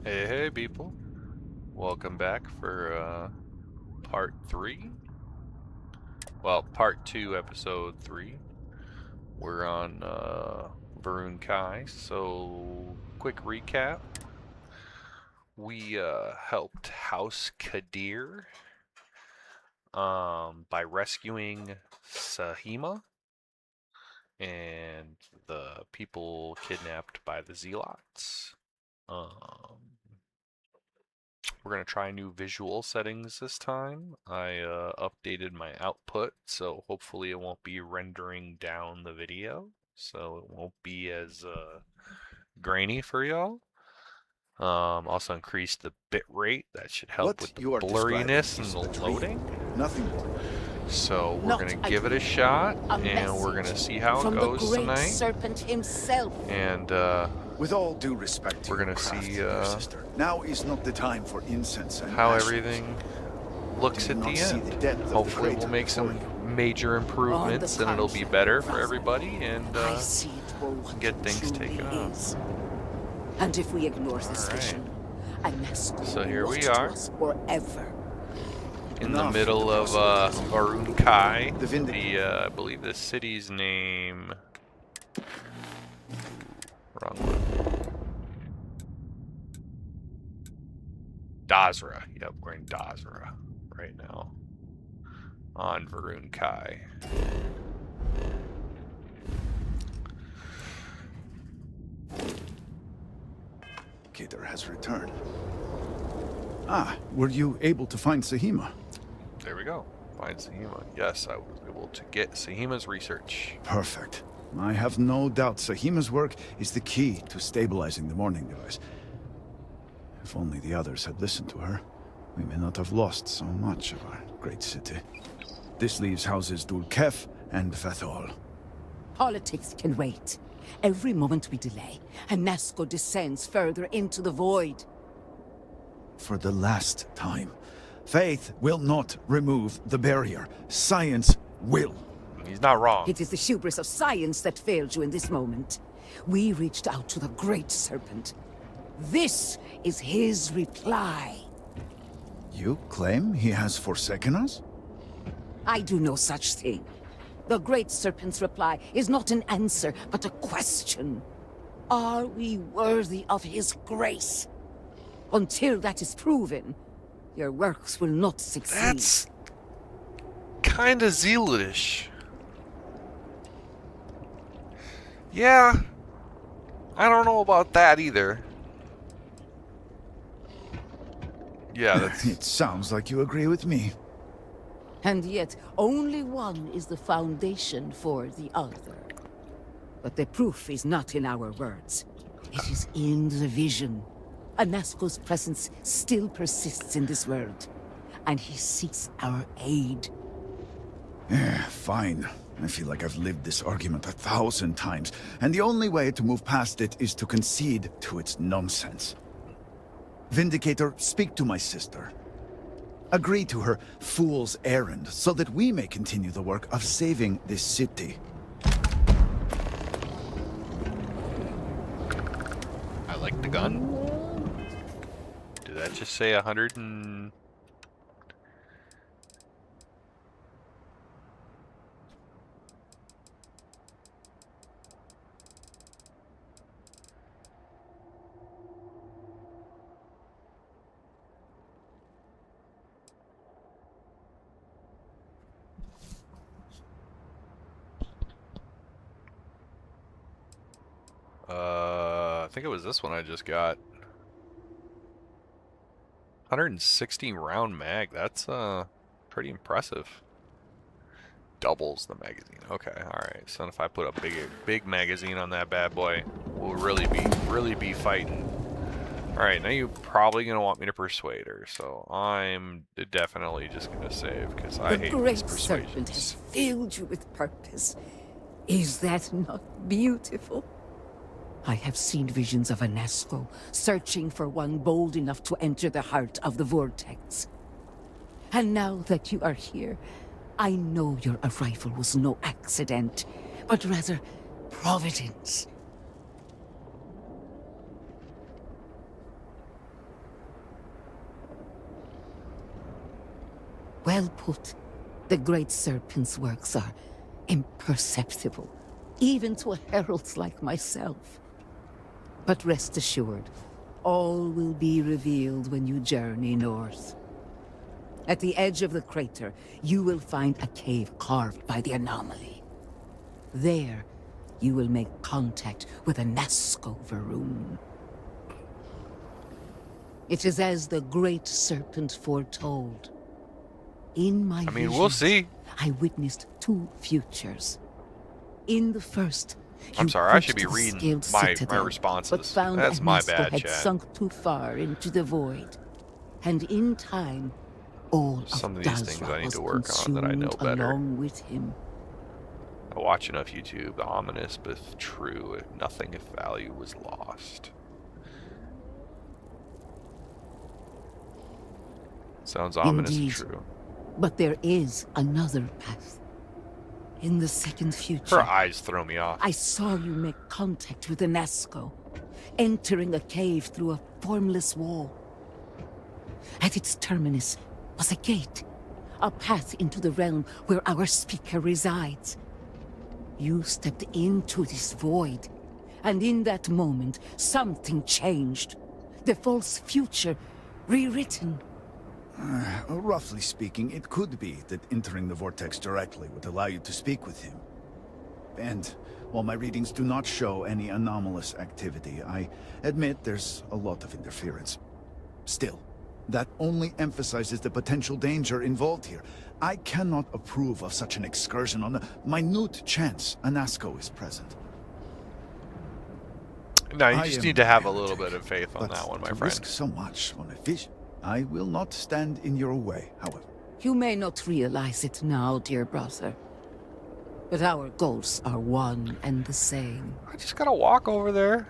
Hey people, welcome back for part 3. Well, part 2, episode 3. We're on Ruun. So, quick recap. We helped House Kadir by rescuing Sahima and the people kidnapped by the Zealots. We're going to try new visual settings this time. I updated my output, so hopefully it won't be rendering down the video, so it won't be as grainy for y'all. Also increased the bit rate. That should help with the blurriness and the loading. Nothing more. So we're going to give it a shot, and we're going to see how it goes tonight. Serpent himself. And with all due respect to we're going to see sister, now is not the time for incense and how ashes. everything looks at the end. Hopefully we'll make some major improvements and it'll be better for everybody and get things taken off. And if we ignore this vision, so here we are. Forever. In the middle of Ruun. I believe the city's name. Wrong one. Dazra. Yep, we're in Dazra right now. On Ruun. Kadir has returned. Ah, were you able to find Sahima? There we go. Find Sahima. Yes, I was able to get Sahima's research. Perfect. I have no doubt Sahima's work is the key to stabilizing the morning device. If only the others had listened to her, we may not have lost so much of our great city. This leaves houses Dulkef and Fathol. Politics can wait. Every moment we delay, Anasco descends further into the void. For the last time, faith will not remove the barrier. Science will. He's not wrong. It is the hubris of science that failed you in this moment. We reached out to the Great Serpent. This is his reply. You claim he has forsaken us? I do no such thing. The Great Serpent's reply is not an answer, but a question. Are we worthy of his grace? Until that is proven, your works will not succeed. That's kind of zealotish. Yeah, I don't know about that either. Yeah, that's... It sounds like you agree with me. And yet, only one is the foundation for the other. But the proof is not in our words. It is in the vision. Anasco's presence still persists in this world, and he seeks our aid. Fine. I feel like I've lived this argument 1,000 times, and the only way to move past it is to concede to its nonsense. Vindicator, speak to my sister. Agree to her fool's errand, so that we may continue the work of saving this city. I like the gun. Did that just say 100 and... I think it was this one I just got. 160 round mag. That's pretty impressive. Doubles the magazine. Okay, all right. So if I put a big magazine on that bad boy, we'll really be fighting. All right, now you're probably gonna want me to persuade her, so I'm definitely just gonna save because I hate these The Great persuasions. Serpent has filled you with purpose. Is that not beautiful? I have seen visions of Anasco, searching for one bold enough to enter the heart of the vortex. And now that you are here, I know your arrival was no accident, but rather providence. Well put. The Great Serpent's works are imperceptible, even to heralds like myself. But rest assured, all will be revealed when you journey north. At the edge of the crater, you will find a cave carved by the anomaly. There, you will make contact with a Nazco Ruun. It is as the Great Serpent foretold. In my I mean, we'll see. I witnessed 2 futures. In the first, I'm you sorry, I should be pushed the reading scaled my citadel, responses. But found That's that my Nazco bad, had chat. sunk too far into the void. And in time, all Some of of these things Dazra I need was to work on that I know consumed better. along with him. I watch enough YouTube. Ominous, but true. Nothing of value was lost. Sounds ominous and Indeed. true. But there is another path. In the second future, Her eyes throw me off. I saw you make contact with the Nazco, entering a cave through a formless wall. At its terminus was a gate, a path into the realm where our speaker resides. You stepped into this void, and in that moment, something changed. The false future, rewritten. Roughly speaking, it could be that entering the vortex directly would allow you to speak with him. And while my readings do not show any anomalous activity, I admit there's a lot of interference. Still, that only emphasizes the potential danger involved here. I cannot approve of such an excursion on a minute chance a Nazco is present. No, you I just am need to have a irritated, little bit of faith on but that one, my to friend. risk so much on a vision, I will not stand in your way, however. You may not realize it now, dear brother, but our goals are one and the same. I just gotta walk over there,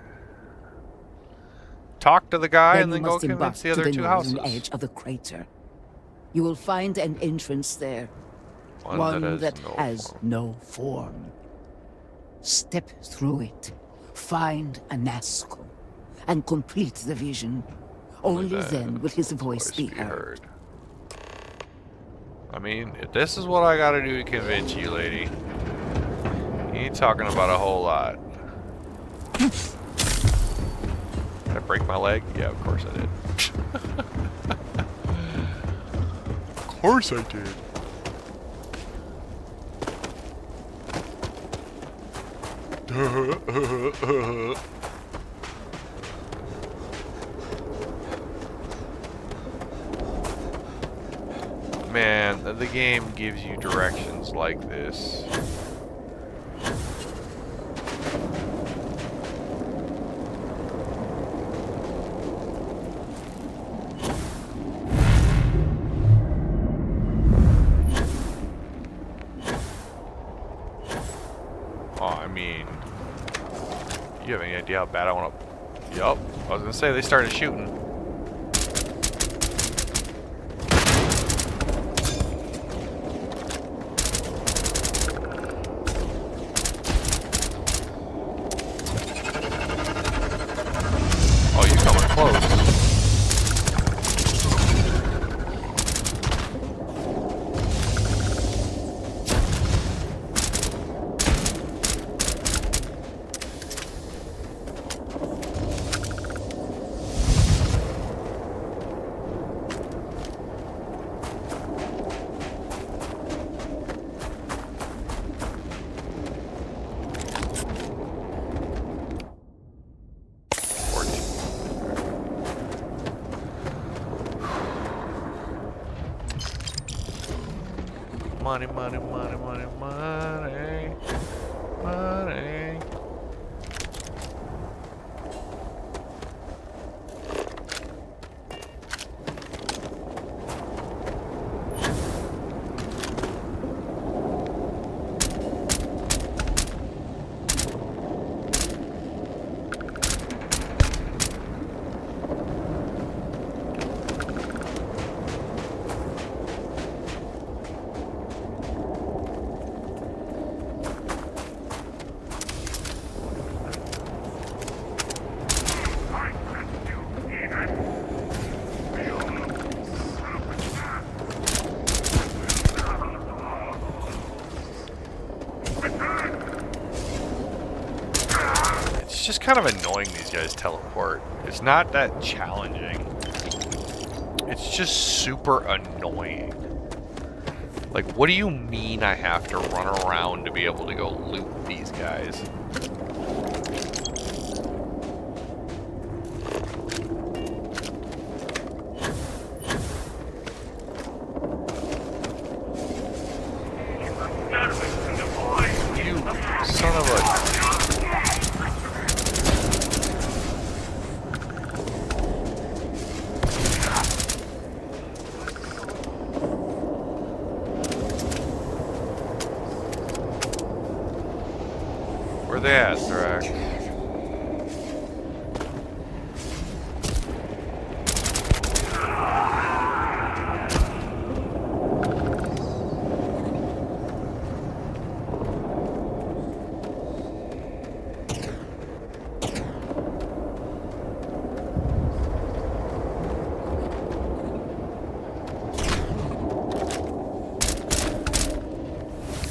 talk to the guy, Then and you then go must embark convince the to other the 2 northern houses. edge of the crater. You will find an entrance there, One that has no form. Step through it, find a Nazco, and complete the vision. Only then will his voice be heard. I mean, if this is what I gotta do to convince you, lady, you ain't talking about a whole lot. Did I break my leg? Yeah, of course I did. Of course I did. Man, the game gives you directions like this. Oh, I mean, you have any idea how bad I want to... Yup, I was gonna say they started shooting. Oh, you're coming close. Money, money, money, money, money, money. It's just kind of annoying these guys teleport. It's not that challenging. It's just super annoying. Like, what do you mean I have to run around to be able to go loot these guys? You son of a... Where they at, Thrak?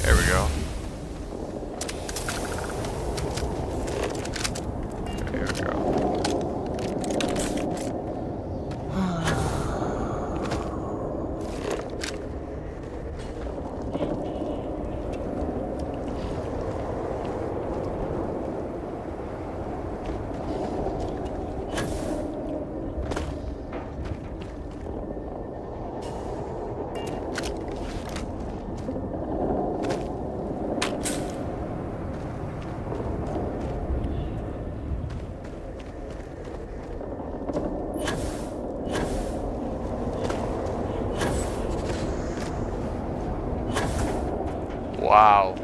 There we go. There we go. Wow.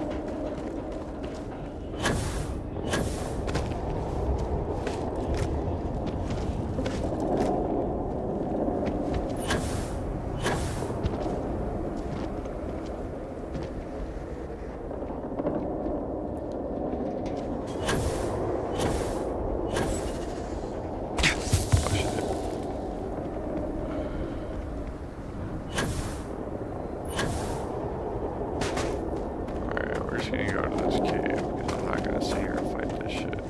Gonna go to this cave because I'm not gonna sit here and fight this shit.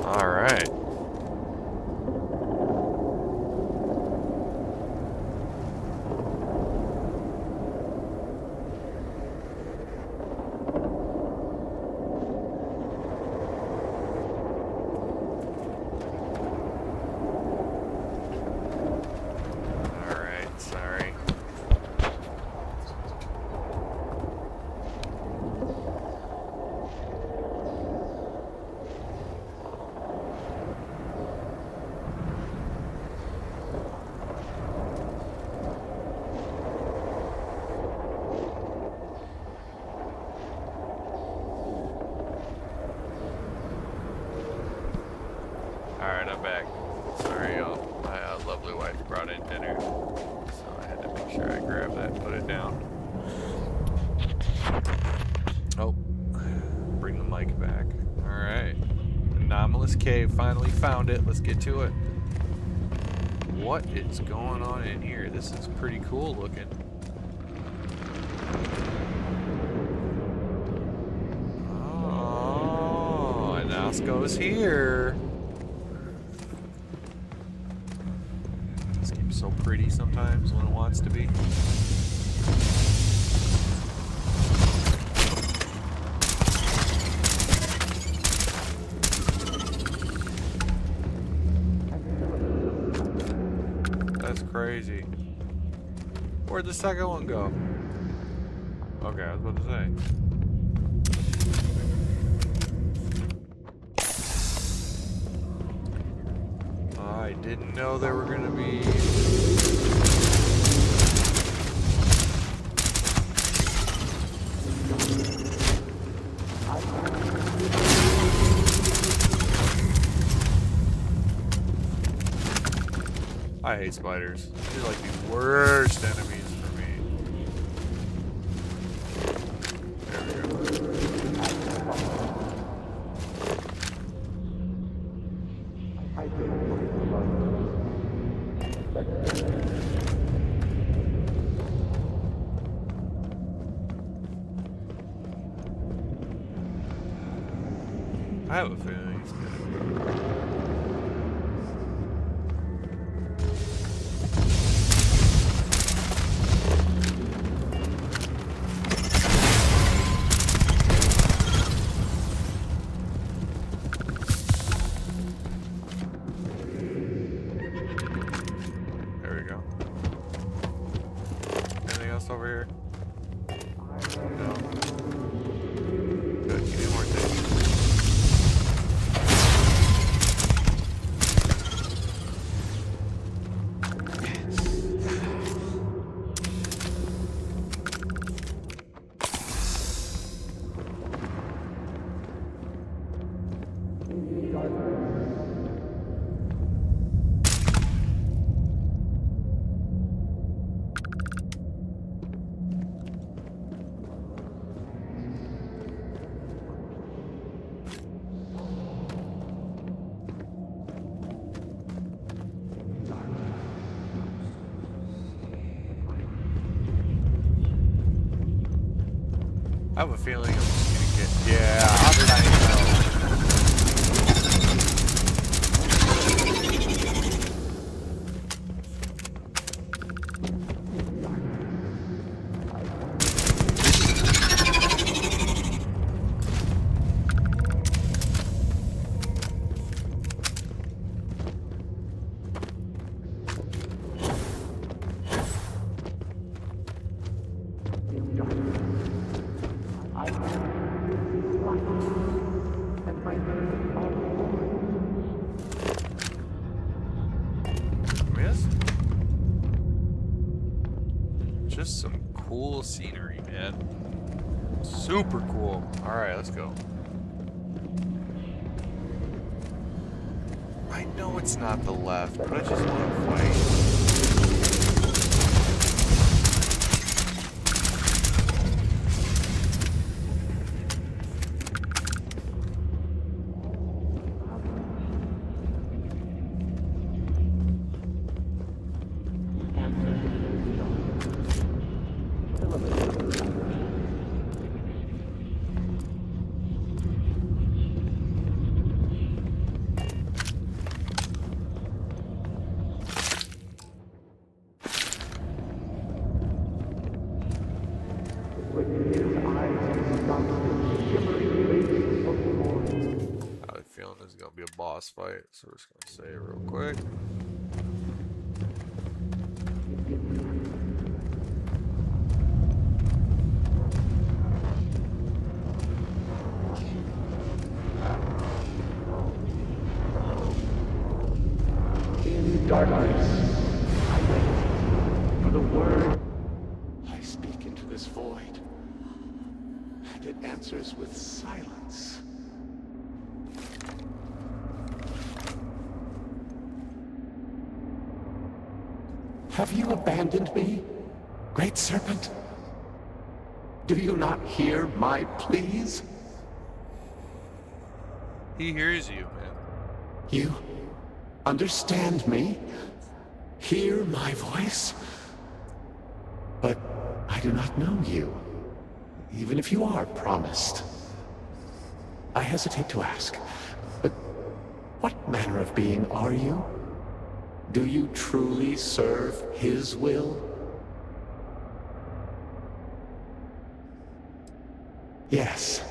All right. Alright, I'm back. Sorry, y'all. My lovely wife brought in dinner, so I had to make sure I grab that and put it down. Oh, bring the mic back. Alright. Anomalous cave, finally found it. Let's get to it. What is going on in here? This is pretty cool looking. Oh, and now it goes here. So pretty sometimes when it wants to be. That's crazy. Where'd the second one go? Okay, I was about to say. I didn't know there were gonna be... I hate spiders. They're like the worst enemies for me. There we go. I have a feeling he's good. There we go. Anything else over here? No. Good. Give me more things. I have a feeling I'm just gonna get. Yeah, how did I know? Just some cool scenery, man. Super cool. Alright, let's go. I know it's not the left, but I just want to fight. I have a feeling this is gonna be a boss fight, so we're just gonna say it real quick. In darkness, I wait for the word. I speak into this void, and it answers with silence. Have you abandoned me, Great Serpent? Do you not hear my pleas? He hears you, man. You understand me? Hear my voice? But I do not know you, even if you are promised. I hesitate to ask, but what manner of being are you? Do you truly serve his will? Yes.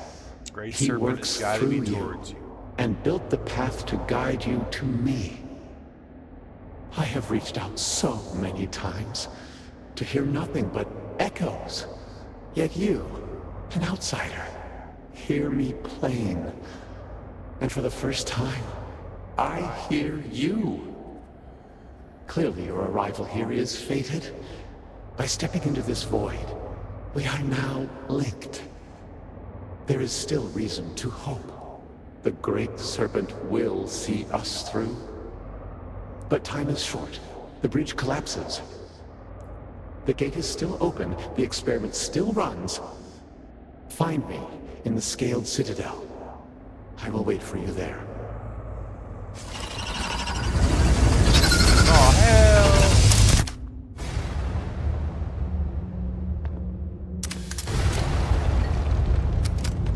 Great He Serpent works has guided me through you towards you. and built the path to guide you to me. I have reached out so many times to hear nothing but echoes. Yet you, an outsider, hear me plain. And for the first time, I hear you. Clearly your arrival here is fated. By stepping into this void, we are now linked. There is still reason to hope. The Great Serpent will see us through. But time is short. The bridge collapses. The gate is still open. The experiment still runs. Find me in the Scaled Citadel. I will wait for you there. Oh, hell!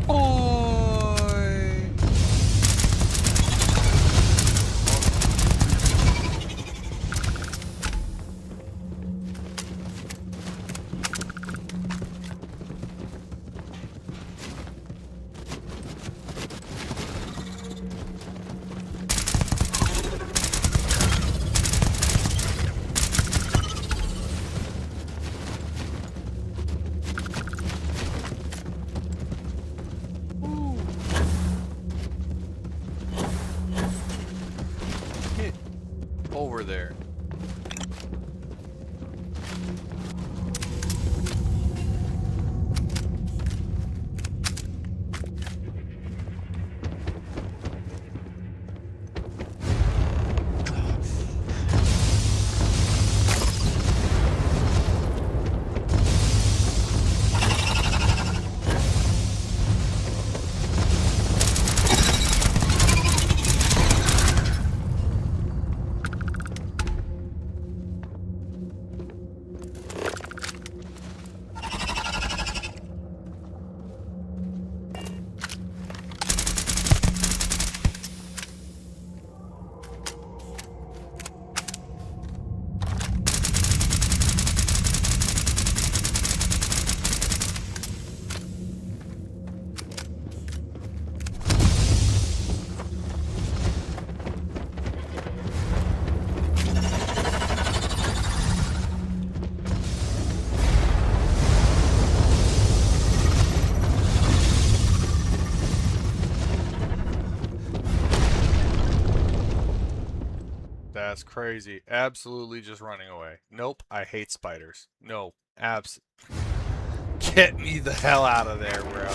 Boy! over there. That's crazy. Absolutely just running away. Nope, I hate spiders. No, get me the hell out of there, bro.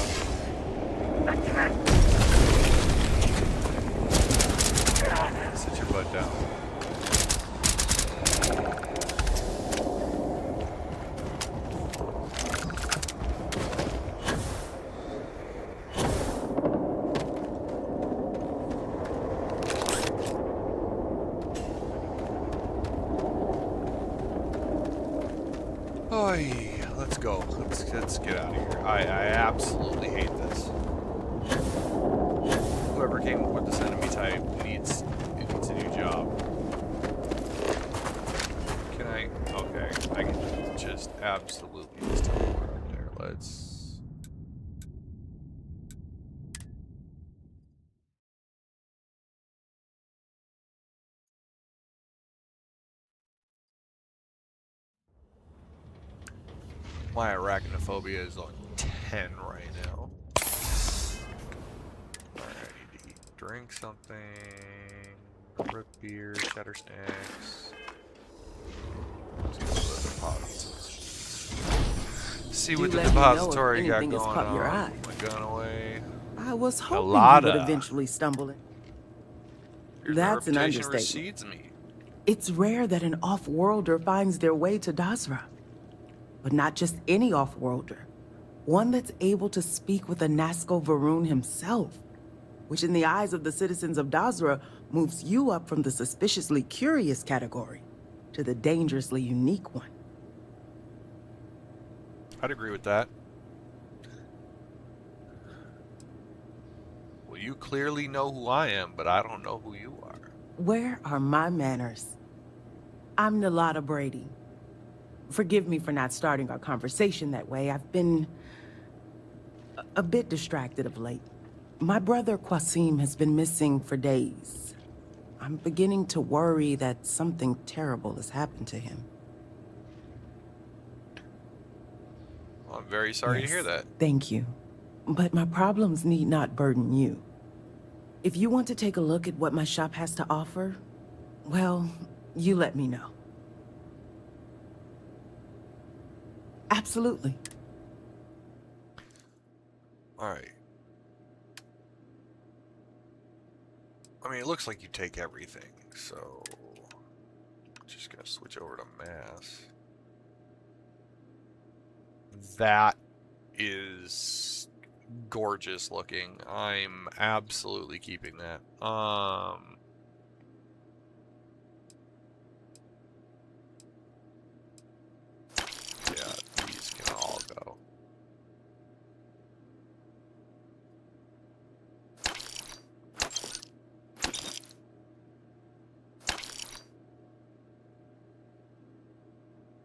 Sit your butt down. Oy, let's go. Let's get out of here. I absolutely hate this. Whoever came up with this enemy type needs a new job. Can I? Okay, I can just absolutely just teleport up there. Let's. My arachnophobia is on 10 right now. Alright, I need to eat, drink something. Root beer, cheddar snacks. Let's go to the depository. See what the depository got going on. My gun away. I was hoping you would eventually stumble in. That's an understatement. Me. It's rare that an off-worlder finds their way to Dazra. But not just any off-worlder. One that's able to speak with Anasco Ruun himself, which in the eyes of the citizens of Dazra moves you up from the suspiciously curious category to the dangerously unique one. I'd agree with that. Well, you clearly know who I am, but I don't know who you are. Where are my manners? I'm Nalada Brady. Forgive me for not starting our conversation that way. I've been a bit distracted of late. My brother Qasim has been missing for days. I'm beginning to worry that something terrible has happened to him. Well, I'm very sorry to hear that. Thank you. But my problems need not burden you. If you want to take a look at what my shop has to offer, well, you let me know. Absolutely. Alright. I mean, it looks like you take everything, so... Just gonna switch over to mass. That is gorgeous looking. I'm absolutely keeping that. Yeah, these can all go.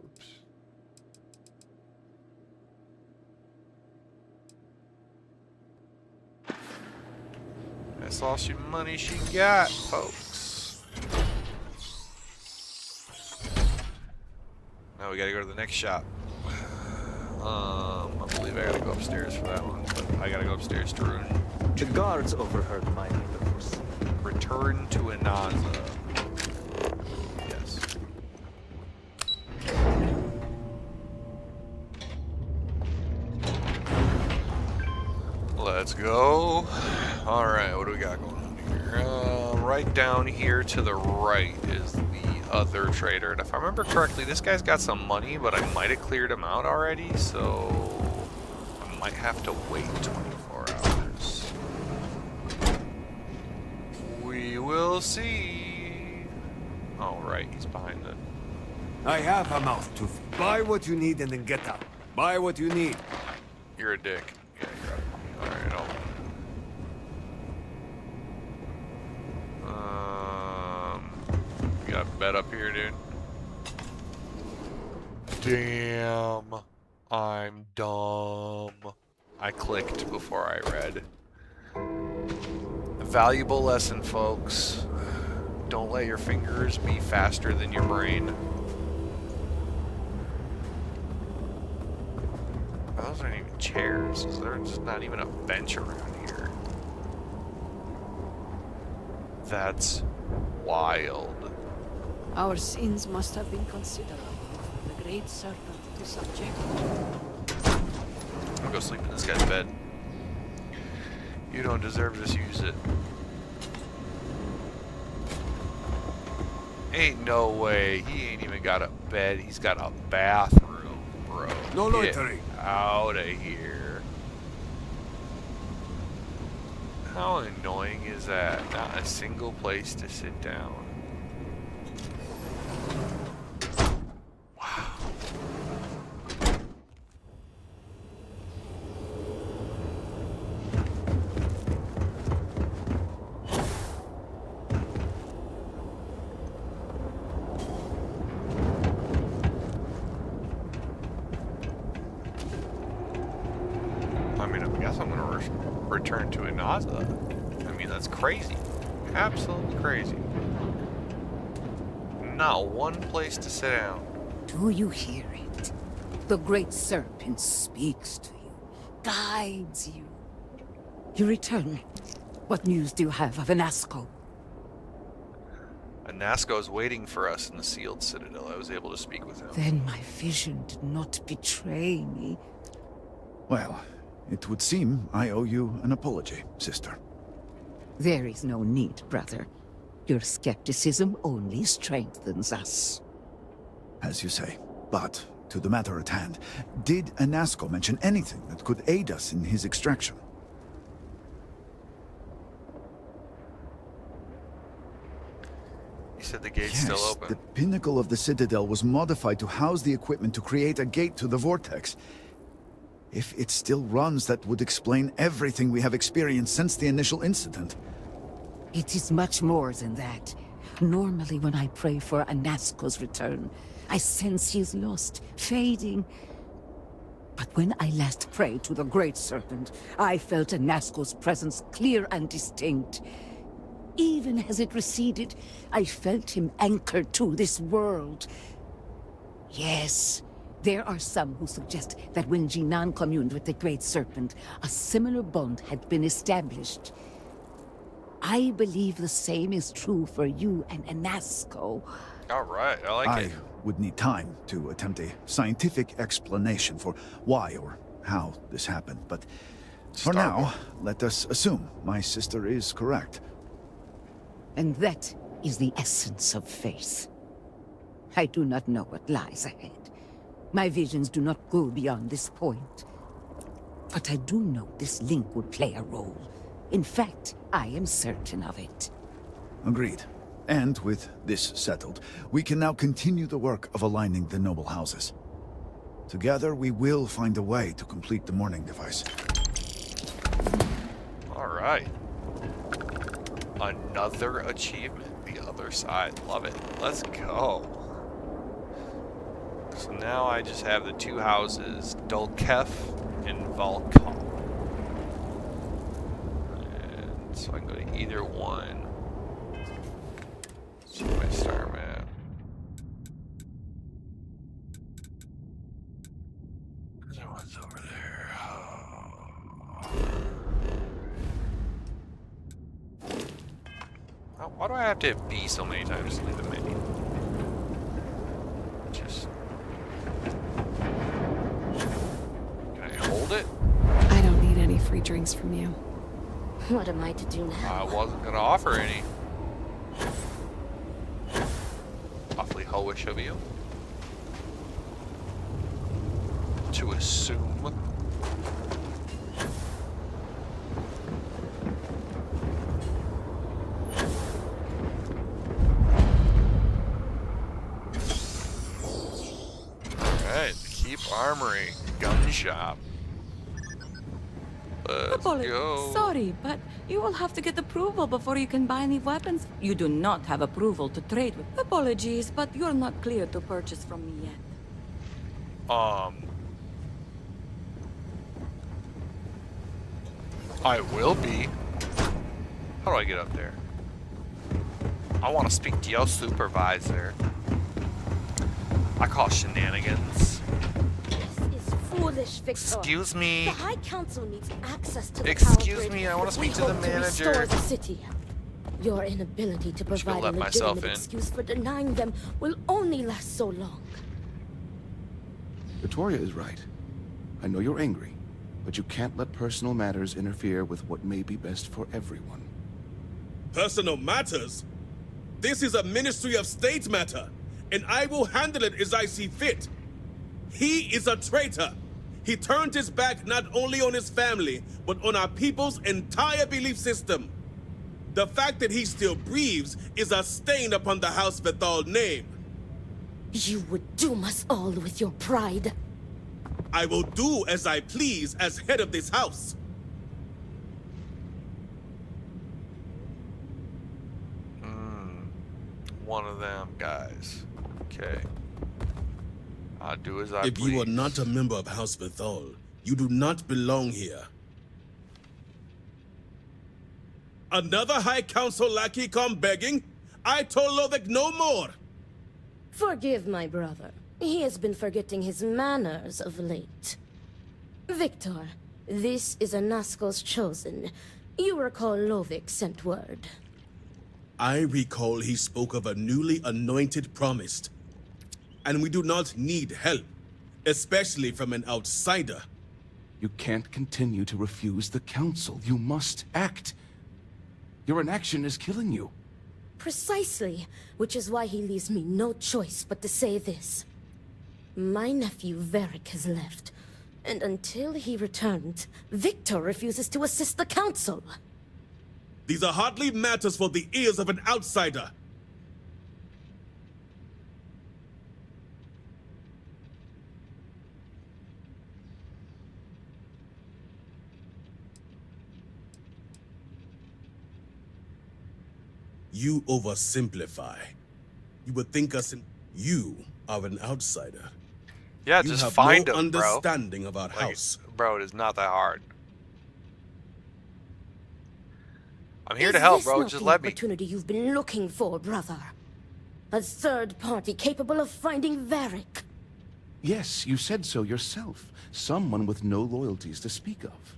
Oops. That's all she money she got, folks. Now we gotta go to the next shop. I believe I gotta go upstairs for that one, but I gotta go upstairs to Ruun. The guards overheard my orders. Return to Anaza. go. Alright, what do we got going on here? Right down here to the right is the other trader. And if I remember correctly, this guy's got some money, but I might have cleared him out already, so I might have to wait 24 hours. We will see. Oh, right, he's behind it. I have a mouth to feed. Buy what you need and then get out. Buy what you need. You're a dick. Yeah, you're right. Alright, you got a bed up here, dude? Damn. I'm dumb. I clicked before I read. A valuable lesson, folks. Don't let your fingers be faster than your brain. Those aren't even chairs. There's not even a bench around here. That's wild. Our sins must have been considerable. The great serpent to subject. I'll go sleep in this guy's bed. You don't deserve to use it. Ain't no way. He ain't even got a bed. He's got a bathroom, bro. No loitering. Out of here. How annoying is that? Not a single place to sit down. Wow. I mean, I guess I'm gonna return to Inaza. I mean, that's crazy. Absolutely crazy. Not one place to sit down. Do you hear it? The great serpent speaks to you, guides you. You return. What news do you have of Anasco? Anasco is waiting for us in the sealed citadel. I was able to speak with him. Then my vision did not betray me. Well, it would seem I owe you an apology, sister. There is no need, brother. Your skepticism only strengthens us. As you say. But, to the matter at hand, did Anasco mention anything that could aid us in his extraction? He said the gate's Yes, still open. the pinnacle of the citadel was modified to house the equipment to create a gate to the vortex. If it still runs, that would explain everything we have experienced since the initial incident. It is much more than that. Normally when I pray for Anasco's return, I sense he is lost, fading. But when I last prayed to the Great Serpent, I felt Anasco's presence clear and distinct. Even as it receded, I felt him anchored to this world. Yes, there are some who suggest that when Jinan communed with the Great Serpent, a similar bond had been established. I believe the same is true for you and Anasco. Alright, I like I it. would need time to attempt a scientific explanation for why or how this happened, but for now, let us assume my sister is correct. And that is the essence of faith. I do not know what lies ahead. My visions do not go beyond this point. But I do know this link would play a role. In fact, I am certain of it. Agreed. And with this settled, we can now continue the work of aligning the noble houses. Together, we will find a way to complete the mourning device. Alright. Another achievement. The other side. Love it. Let's go. So now I just have the two houses, Dulkef and Valkal. And so I can go to either one. See my star map. So what's over there? Why do I have to hit B so many times to leave the menu? Just... Can I hold it? I don't need any free drinks from you. What am I to do I now? wasn't gonna offer any. Awfully hoish of you. To assume. Alright, keep armory. Gun shop. Let's Apologies. go. Sorry, but you will have to get approval before you can buy any weapons. You do not have approval to trade with. Apologies, but you're not clear to purchase from me yet. I will be. How do I get up there? I want to speak to your supervisor. I call shenanigans. This is foolish, Victor. Excuse me. The High Council needs access to the Excuse power grid me, I want to if we speak to the hope manager. restore the city. Your inability to just gonna provide a let myself legitimate in. excuse for denying them will only last so long. Victoria is right. I know you're angry, but you can't let personal matters interfere with what may be best for everyone. Personal matters? This is a Ministry of State matter, and I will handle it as I see fit. He is a traitor. He turned his back not only on his family, but on our people's entire belief system. The fact that he still breathes is a stain upon the House Bethal name. You would doom us all with your pride. I will do as I please as head of this house. One of them guys. Okay. I'll do as I If please. you are not a member of House Bethal, you do not belong here. Another High Council lackey come begging? I told Lovick no more. Forgive my brother. He has been forgetting his manners of late. Victor, this is Anasco's chosen. You recall Lovick sent word. I recall he spoke of a newly anointed promised. And we do not need help, especially from an outsider. You can't continue to refuse the council. You must act. Your inaction is killing you. Precisely, which is why he leaves me no choice but to say this. My nephew Varric has left, and until he returns, Victor refuses to assist the council. These are hardly matters for the ears of an outsider. You oversimplify. You would think us in... You are an outsider. Yeah, You just have find no him, bro. understanding of our Like, house. bro, it is not that hard. I'm here Is to help, this bro. not Just the let me. opportunity you've been looking for, brother? A third party capable of finding Varric. Yes, you said so yourself. Someone with no loyalties to speak of.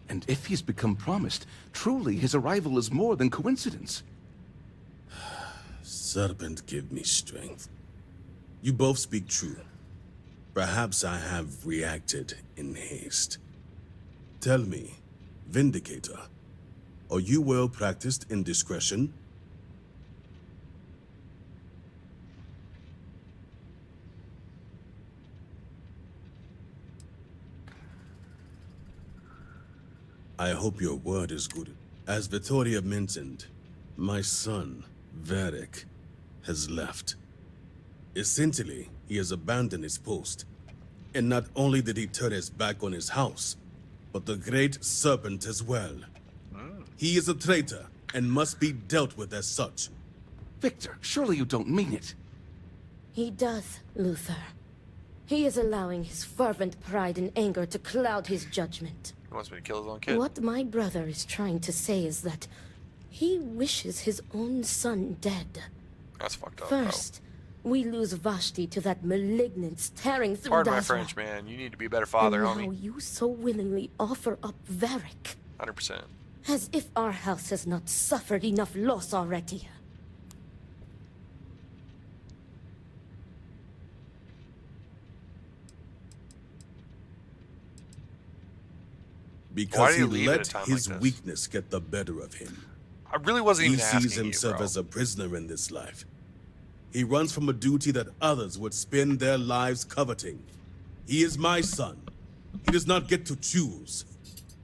And if he's become promised, truly his arrival is more than coincidence. Serpent, give me strength. You both speak true. Perhaps I have reacted in haste. Tell me, Vindicator, are you well practiced in discretion? I hope your word is good. As Vittoria mentioned, my son, Varric, has left. Essentially, he has abandoned his post. And not only did he turn his back on his house, but the great serpent as well. He is a traitor and must be dealt with as such. Victor, surely you don't mean it. He does, Luther. He is allowing his fervent pride and anger to cloud his judgment. He wants me to kill his own kid. What my brother is trying to say is that he wishes his own son dead. That's fucked up, First, we lose Vashti to that malignance tearing bro. through Pardon my Dazra. French, man. You need to be a better father, and now homie. you so willingly offer up Varric. 100%. As if our house has not suffered enough loss already. Because did he he leave at a let time his like this? weakness get the better of him. I really wasn't He even asking sees himself you, bro. as a prisoner in this life. He runs from a duty that others would spend their lives coveting. He is my son. He does not get to choose.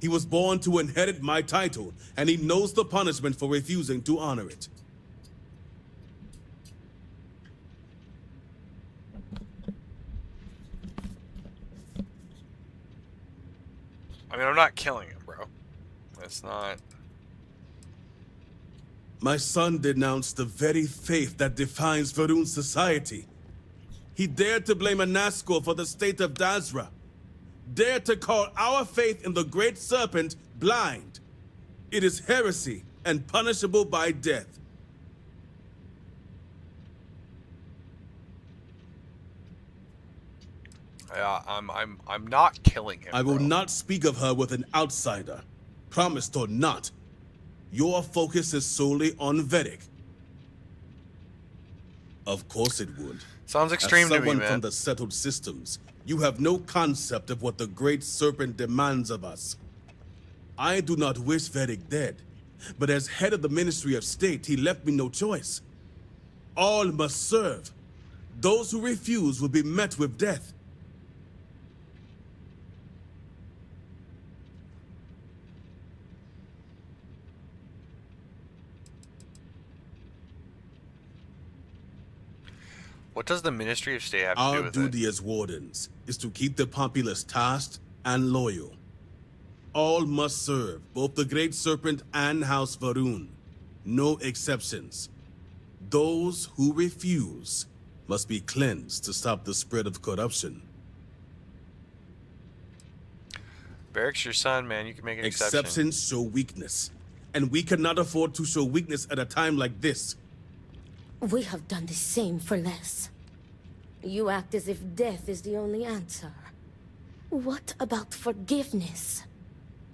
He was born to inherit my title, and he knows the punishment for refusing to honor it. I mean, I'm not killing him, bro. That's not... My son denounced the very faith that defines Varun society. He dared to blame Anasco for the state of Dazra. Dared to call our faith in the Great Serpent blind. It is heresy and punishable by death. Yeah, I'm not killing him, I will bro. not speak of her with an outsider, promised or not. Your focus is solely on Vedic. Of course it would. Sounds extreme As to me, someone man. from the settled systems, you have no concept of what the Great Serpent demands of us. I do not wish Vedic dead, but as head of the Ministry of State, he left me no choice. All must serve. Those who refuse will be met with death. What does the Ministry of State have to do Our with duty as wardens is to keep the populace tasked and loyal. All must serve, both the Great Serpent and House Varun. No exceptions. Those who refuse must be cleansed to stop the spread of corruption. Barrick's your son, man. You can make an exception. Exceptions show weakness, and we cannot afford to show weakness at a time like this. We have done the same for less. You act as if death is the only answer. What about forgiveness?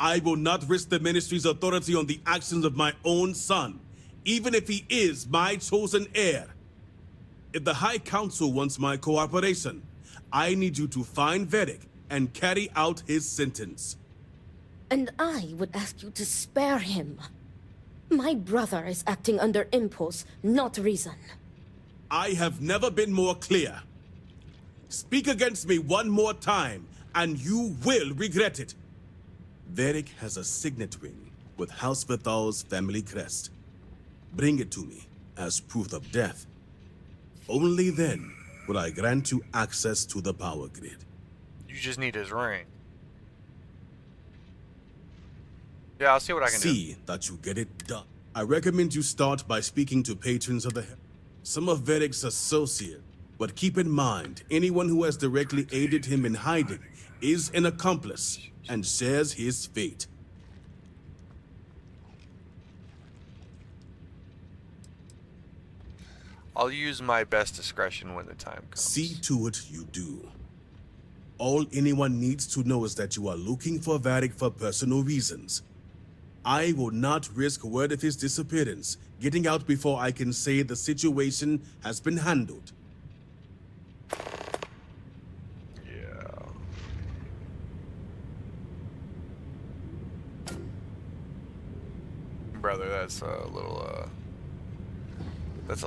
I will not risk the Ministry's authority on the actions of my own son, even if he is my chosen heir. If the High Council wants my cooperation, I need you to find Vedic and carry out his sentence. And I would ask you to spare him. My brother is acting under impulse, not reason. I have never been more clear. Speak against me one more time, and you will regret it. Vedic has a signet ring with House Bethal's family crest. Bring it to me as proof of death. Only then will I grant you access to the power grid. You just need his ring. Yeah, I'll see what I can do. See that you get it done. I recommend you start by speaking to patrons of the... Some of Vedic's associates. But keep in mind, anyone who has directly aided him in hiding is an accomplice and shares his fate. I'll use my best discretion when the time comes. See to it you do. All anyone needs to know is that you are looking for Vedic for personal reasons. I will not risk word of his disappearance getting out before I can say the situation has been handled. Yeah. Brother, that's a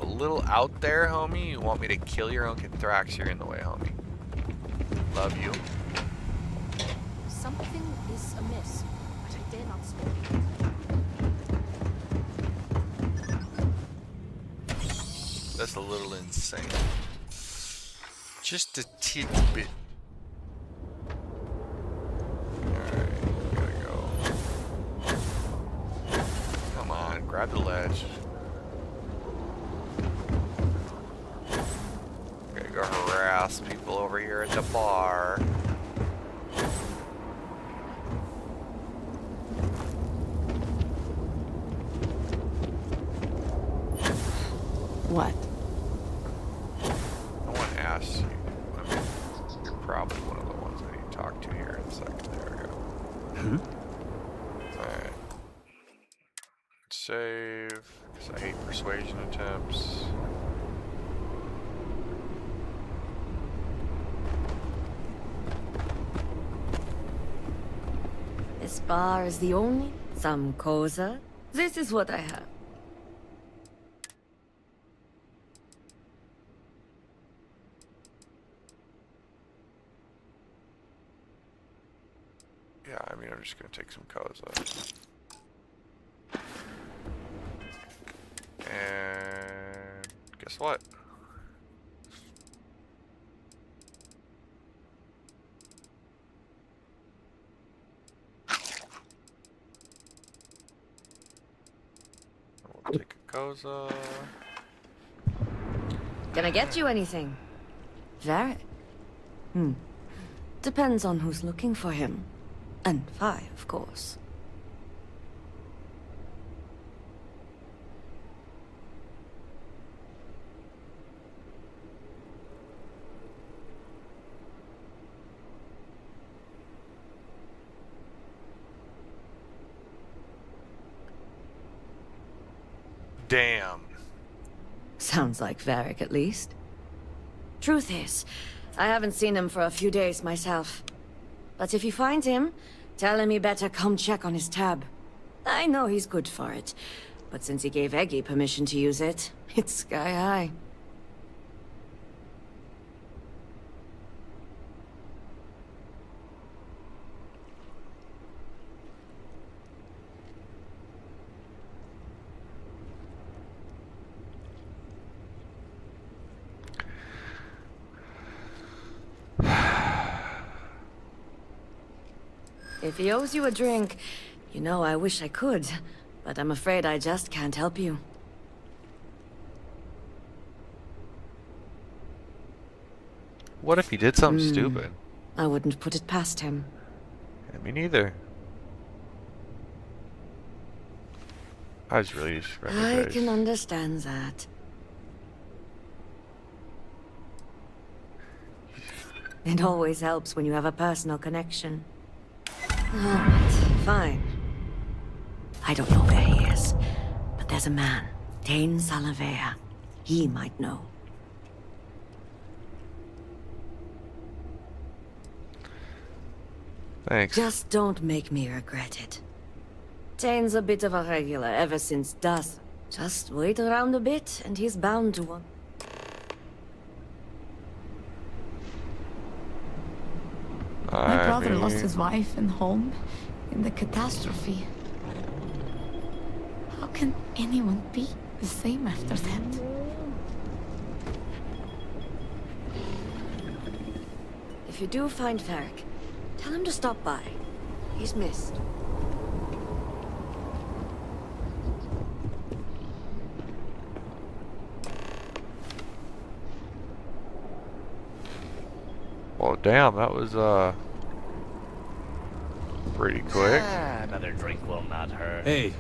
little out there, homie. You want me to kill your own Thrax? You're in the way, homie. Love you. Something is amiss, but I dare not speak. That's a little insane. Just a tidbit. Alright, gotta go. Come on, grab the ledge. Gotta go harass people over here at the bar. What? No one asked you. I mean, you're probably one of the ones I need to talk to here in a second. There we go. Alright. Save. Because I hate persuasion attempts. This far as the only some cosa, this is what I have. Yeah, I mean, I'm just gonna take some Koza. And guess what? We'll take a Koza. Can I get you anything? Varric? Depends on who's looking for him. And Vi, of course. Damn. Sounds like Varric, at least. Truth is, I haven't seen him for a few days myself. But if you find him, tell him he better come check on his tab. I know he's good for it, but since he gave Eggy permission to use it, it's sky high. If he owes you a drink, you know I wish I could, but I'm afraid I just can't help you. What if he did something stupid? I wouldn't put it past him. Yeah, me neither. I was really just I can understand that. It always helps when you have a personal connection. Alright, fine. I don't know where he is, but there's a man, Dane Salavea. He might know. Thanks. Just don't make me regret it. Dane's a bit of a regular ever since dusk. Just wait around a bit and he's bound to one. My brother lost his wife and home in the catastrophe. How can anyone be the same after that? If you do find Varric, tell him to stop by. He's missed. Well, damn, that was pretty quick. Another drink will not hurt. Hey,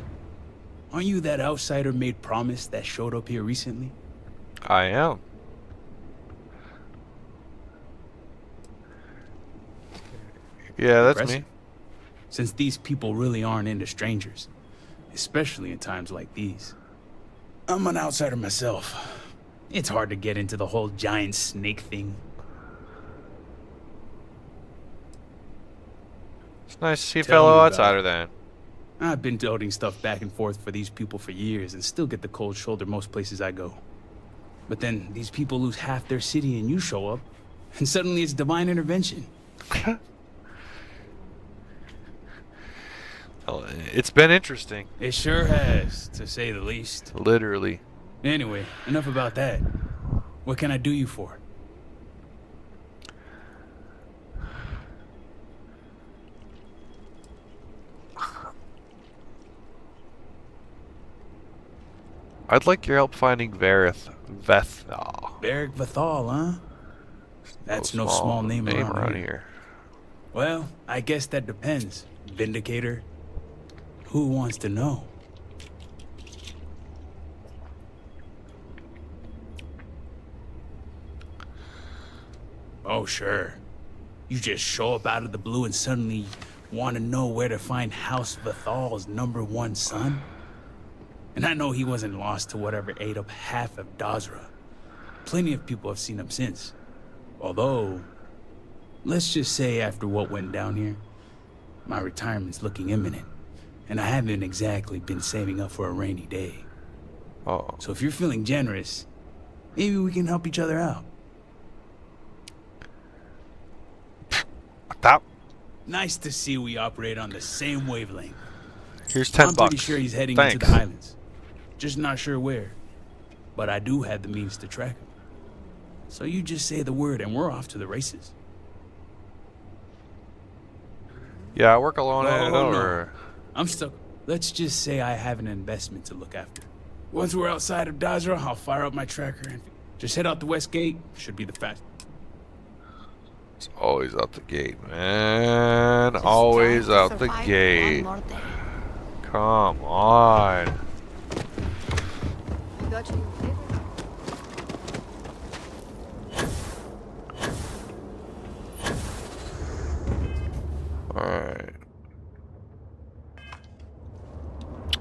aren't you that outsider made promise that showed up here recently? I am. Yeah, that's Impressive. me. Since these people really aren't into strangers, especially in times like these. I'm an outsider myself. It's hard to get into the whole giant snake thing. It's nice to see a Tell fellow me about outsider it. then. I've been toting stuff back and forth for these people for years and still get the cold shoulder most places I go. But then these people lose half their city and you show up, and suddenly it's divine intervention. Well, it's been interesting. It sure has, to say the least. Literally. Anyway, enough about that. What can I do you for? I'd like your help finding Varric Vethal. Varric Vethal, huh? That's no small name around here. Well, I guess that depends. Vindicator. Who wants to know? Oh, sure. You just show up out of the blue and suddenly want to know where to find House Bethal's #1 son? And I know he wasn't lost to whatever ate up half of Dazra. Plenty of people have seen him since. Although, let's just say after what went down here, My retirement's looking imminent, and I haven't exactly been saving up for a rainy day. Oh. So if you're feeling generous, maybe we can help each other out. That. Nice to see we operate on the same wavelength. Here's 10 I'm bucks. pretty sure he's heading Thanks. into the islands. Just not sure where. But I do have the means to track him. So you just say the word and we're off to the races. Yeah, I work alone. No. I'm stuck. Let's just say I have an investment to look after. Once we're outside of Dazra, I'll fire up my tracker and just head out the west gate. Should be the fastest. It's always out the gate, man. Always out the gate. Come on. You got your favorite? Alright.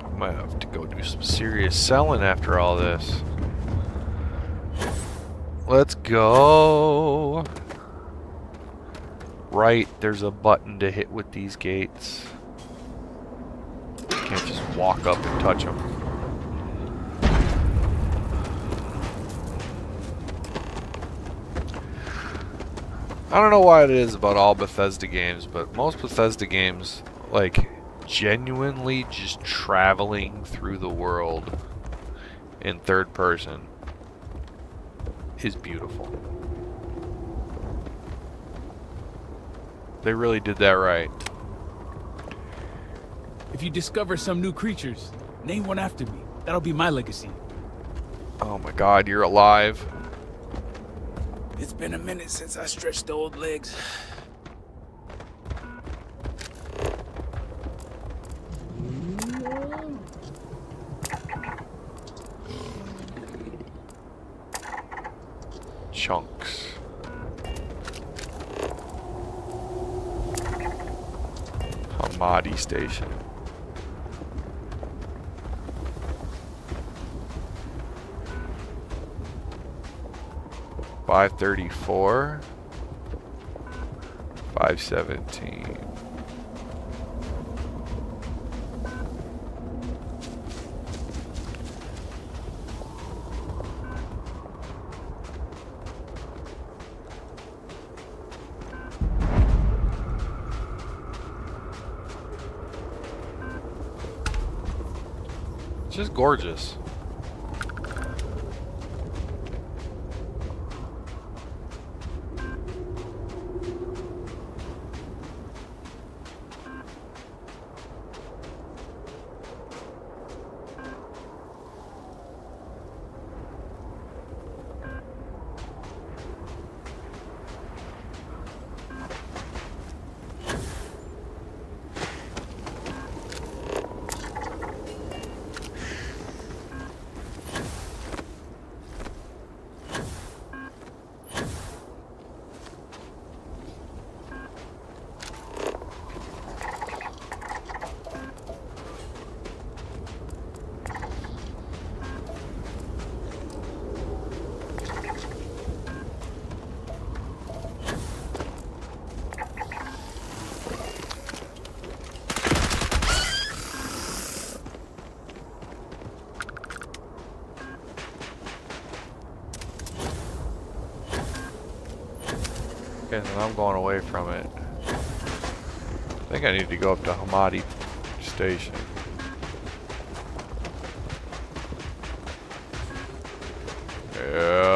I might have to go do some serious selling after all this. Let's go. Right, there's a button to hit with these gates. You can't just walk up and touch them. I don't know why it is about all Bethesda games, but most Bethesda games, like, genuinely just traveling through the world in third person is beautiful. They really did that right. If you discover some new creatures, name one after me. That'll be my legacy. Oh my god, you're alive. It's been a minute since I stretched the old legs. Chunks. Hamadi Station. $534. $517. It's just gorgeous. Okay, then I'm going away from it. I think I need to go up to Hamadi Station. Yep.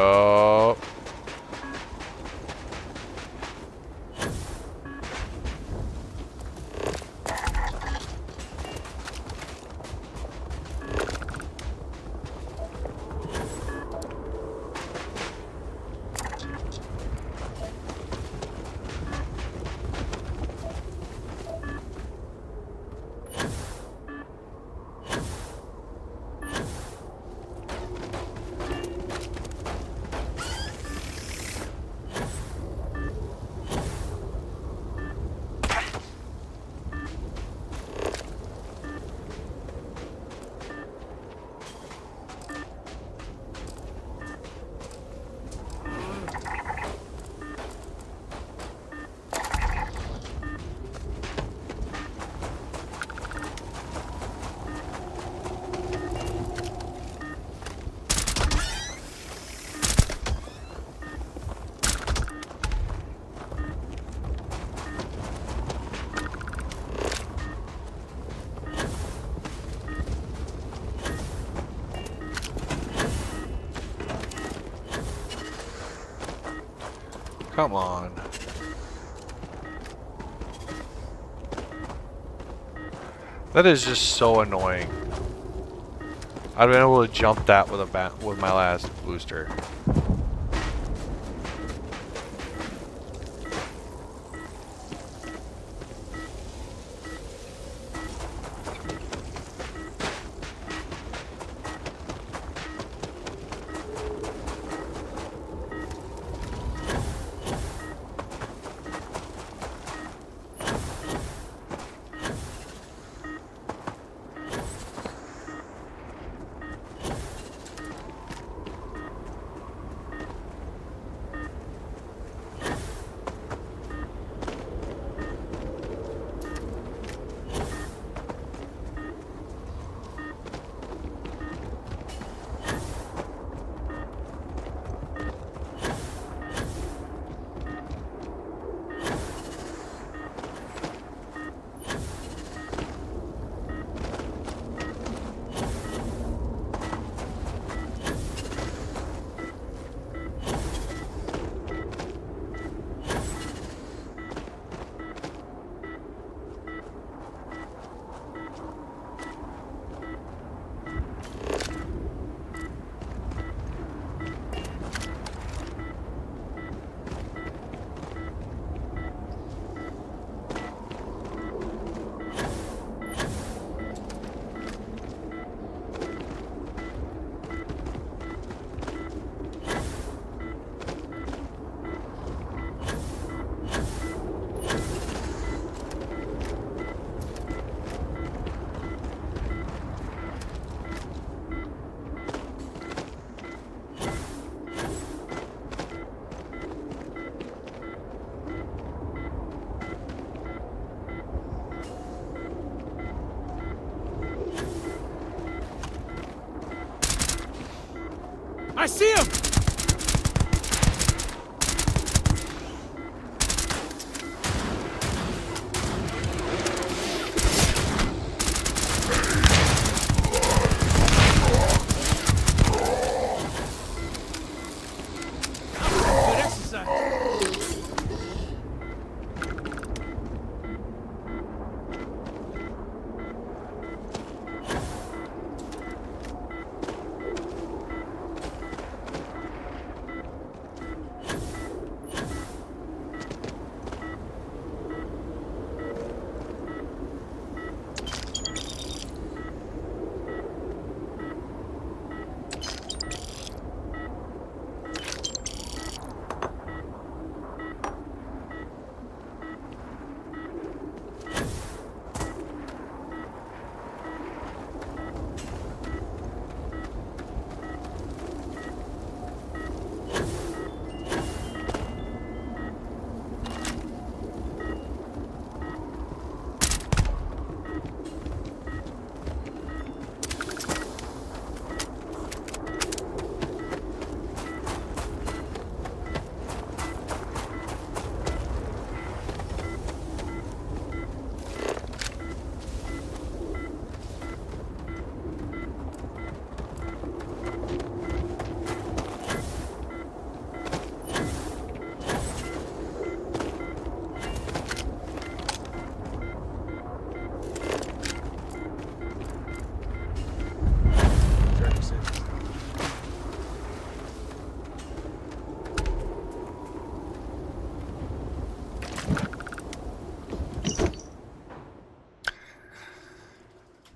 Come on. That is just so annoying. I'd been able to jump that with my last booster. I see him! Good exercise.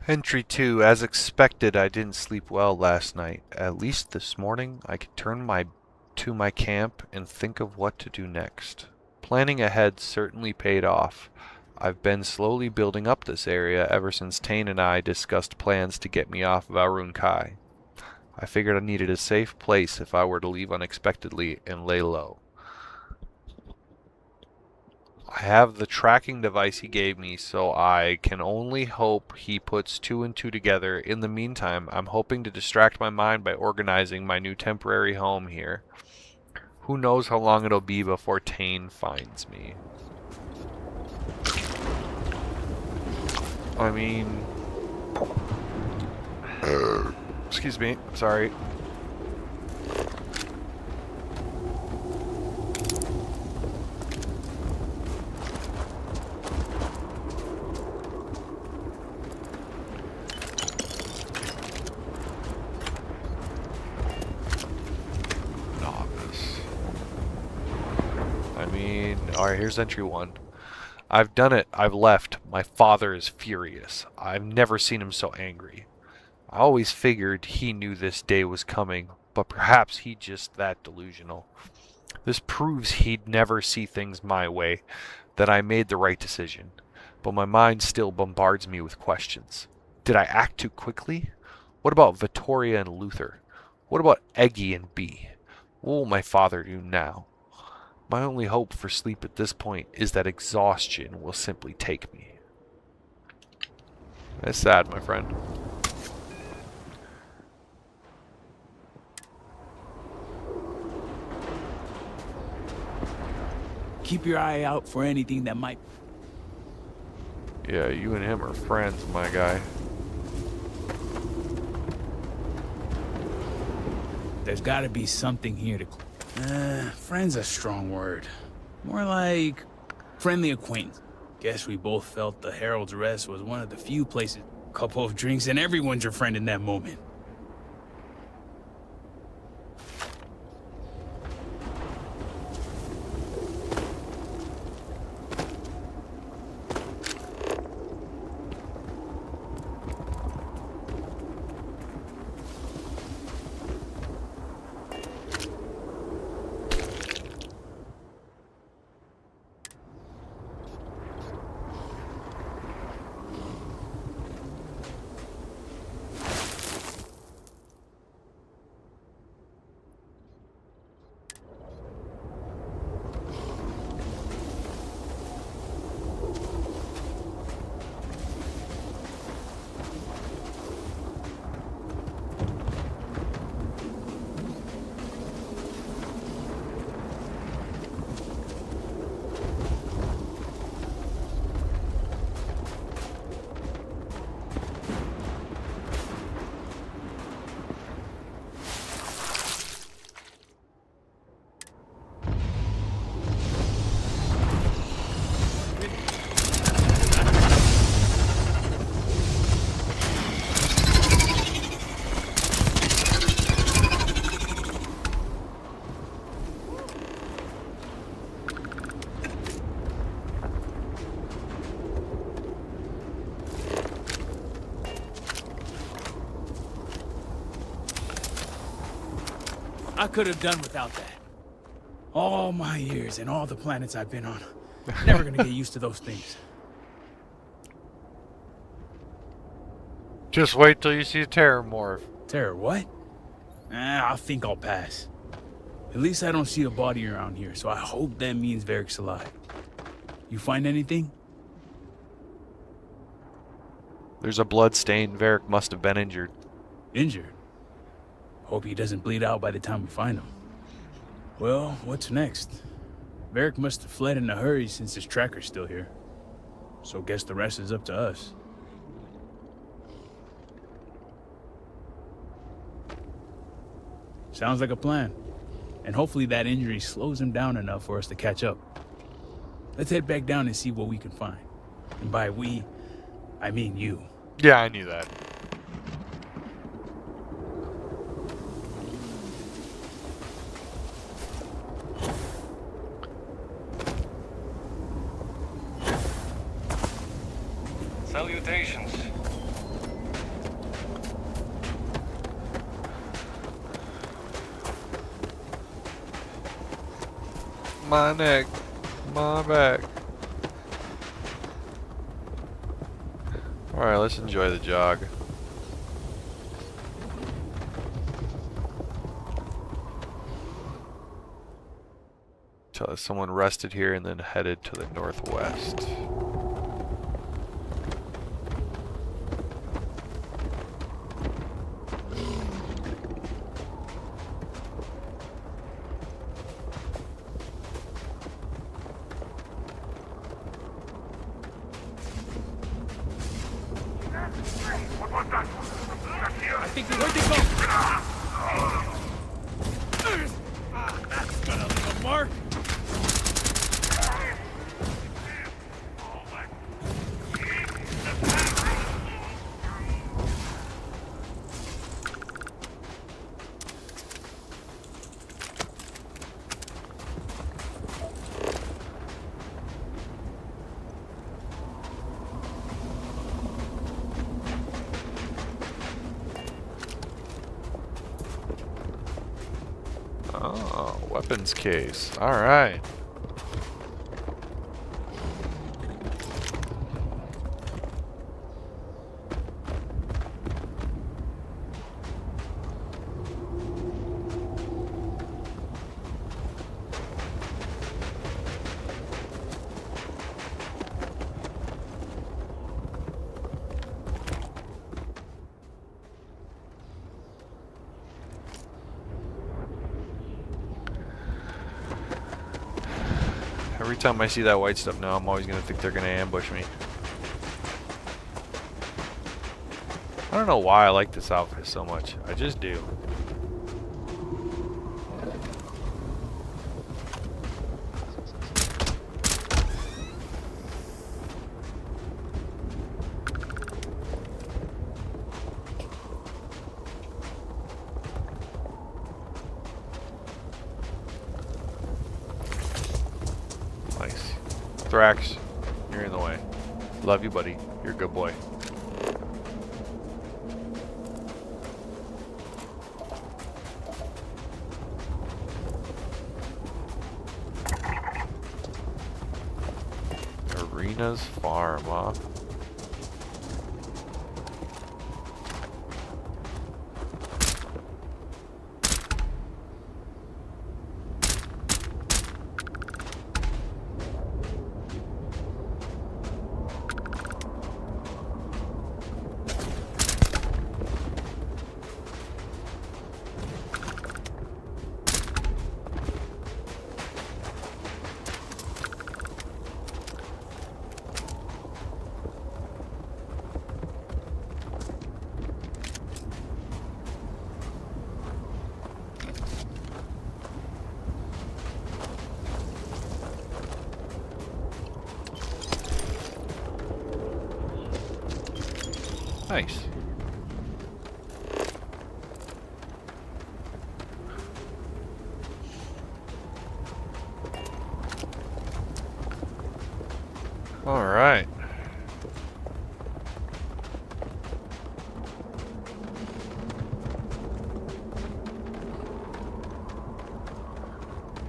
Entry 2. As expected, I didn't sleep well last night. At least this morning, I could turn to my camp and think of what to do next. Planning ahead certainly paid off. I've been slowly building up this area ever since Tane and I discussed plans to get me off of Ruun. I figured I needed a safe place if I were to leave unexpectedly and lay low. I have the tracking device he gave me, so I can only hope he puts 2 and 2 together. In the meantime, I'm hoping to distract my mind by organizing my new temporary home here. Who knows how long it'll be before Tane finds me. I mean... excuse me, sorry. Alright, here's entry 1. I've done it. I've left. My father is furious. I've never seen him so angry. I always figured he knew this day was coming, but perhaps he's just that delusional. This proves he'd never see things my way, that I made the right decision. But my mind still bombards me with questions. Did I act too quickly? What about Vittoria and Luther? What about Eggy and Bee? What will my father do now? My only hope for sleep at this point is that exhaustion will simply take me. That's sad, my friend. Keep your eye out for anything that might... Yeah, you and him are friends, my guy. There's gotta be something here to... friend's a strong word. More like friendly acquaintance. Guess we both felt the Herald's Rest was one of the few places. Couple of drinks and everyone's your friend in that moment. I could have done without that. All my years and all the planets I've been on. Never gonna get used to those things. Just wait till you see a Terramorph. Terror, what? I think I'll pass. At least I don't see a body around here, so I hope that means Varric's alive. You find anything? There's a blood stain. Varric must have been injured. Injured? Hope he doesn't bleed out by the time we find him. Well, what's next? Varric must have fled in a hurry since his tracker's still here. So guess the rest is up to us. Sounds like a plan. And hopefully that injury slows him down enough for us to catch up. Let's head back down and see what we can find. And by we, I mean you. Yeah, I knew that. Salutations. My neck, my back. Alright, let's enjoy the jog. Someone rested here and then headed to the northwest. Oh, weapons case. Alright. Every time I see that white stuff now, I'm always going to think they're going to ambush me. I don't know why I like this outfit so much. I just do. Nice. Thrax, you're in the way. Love you, buddy. You're a good boy. Arena's farm, huh? Nice. All right.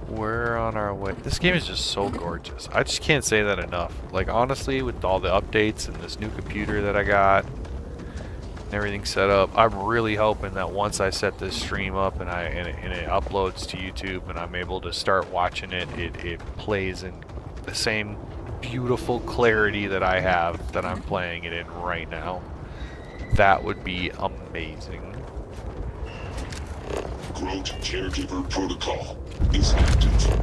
We're on our way. This game is just so gorgeous. I just can't say that enough. Like, honestly, with all the updates and this new computer that I got, everything set up, I'm really hoping that once I set this stream up and it uploads to YouTube and I'm able to start watching it, it plays in the same beautiful clarity that I have that I'm playing it in right now. That would be amazing. Grote caregiver protocol is active.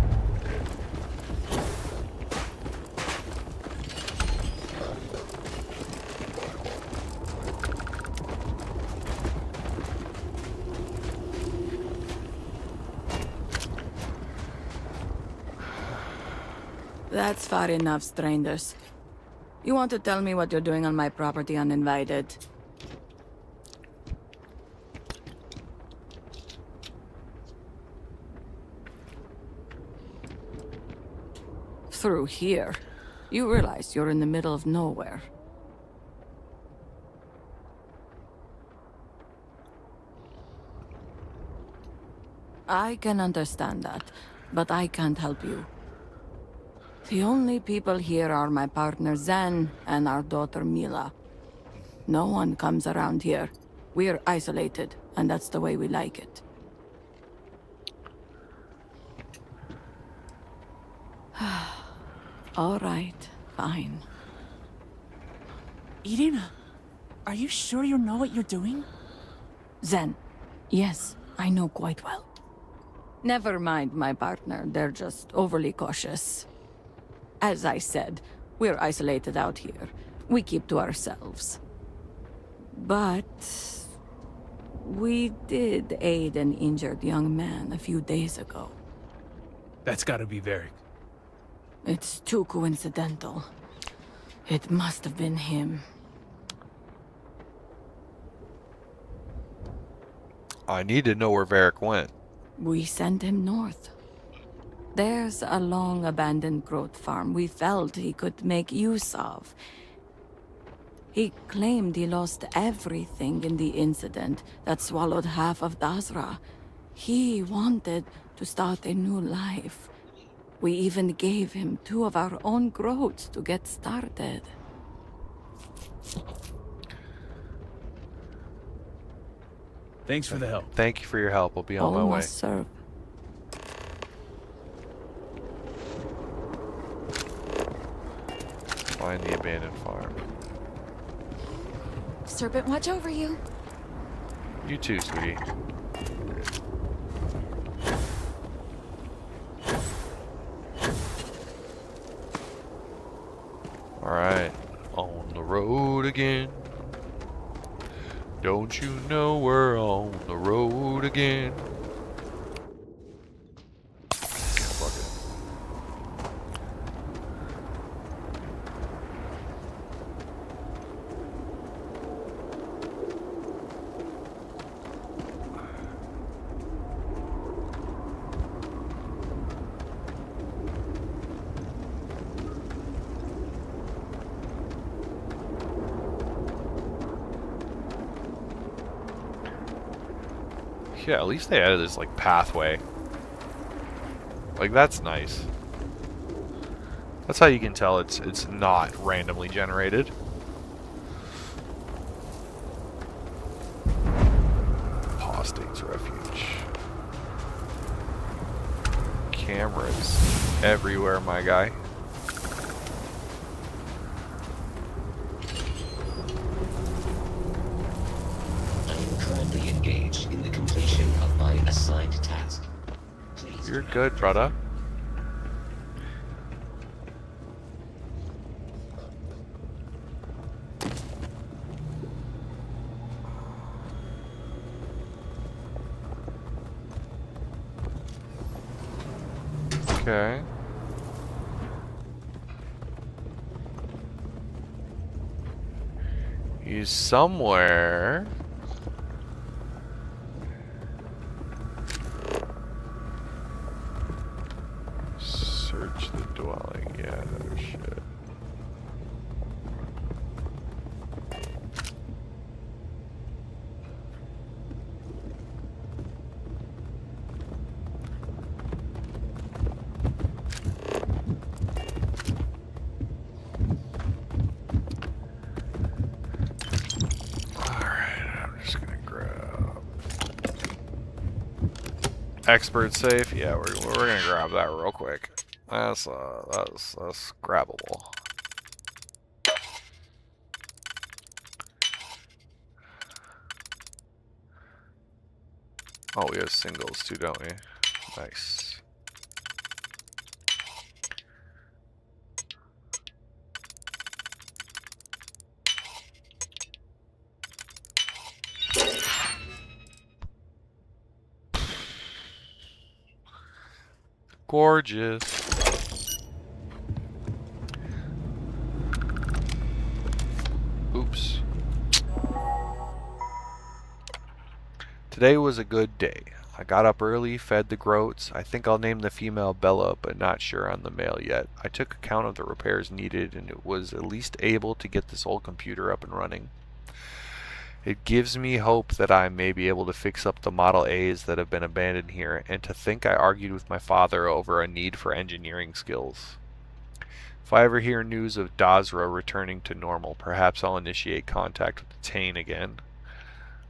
That's far enough, strangers. You want to tell me what you're doing on my property uninvited? Through here. You realize you're in the middle of nowhere. I can understand that, but I can't help you. The only people here are my partner Zen and our daughter Mila. No one comes around here. We're isolated, and that's the way we like it. All right, fine. Eden, are you sure you know what you're doing? Zen, yes, I know quite well. Never mind my partner, they're just overly cautious. As I said, we're isolated out here. We keep to ourselves. But we did aid an injured young man a few days ago. That's gotta be Varric. It's too coincidental. It must have been him. I need to know where Varric went. We sent him north. There's a long-abandoned growth farm we felt he could make use of. He claimed he lost everything in the incident that swallowed half of Dazra. He wanted to start a new life. We even gave him 2 of our own groats to get started. Thanks for the help. Thank you for your help. I'll be on my All way. must serve. Find the abandoned farm. Serpent, watch over you. You too, sweetie. Alright, on the road again. Don't you know we're on the road again? Fuck it. Yeah, at least they added this like pathway. Like that's nice. That's how you can tell it's not randomly generated. Apostate's refuge. Cameras everywhere, my guy. In the completion of my assigned task. Please. You're good, brother. Okay. He's somewhere. Search the dwelling. Yeah, no shit. Expert safe, yeah, we're gonna grab that real quick. That's grabbable. Oh, we have singles too, don't we? Nice. Gorgeous. Oops. Today was a good day. I got up early, fed the groats. I think I'll name the female Bella, but not sure on the male yet. I took account of the repairs needed, and it was at least able to get this old computer up and running. It gives me hope that I may be able to fix up the Model A's that have been abandoned here, and to think I argued with my father over a need for engineering skills. If I ever hear news of Dazra returning to normal, perhaps I'll initiate contact with the Tain again.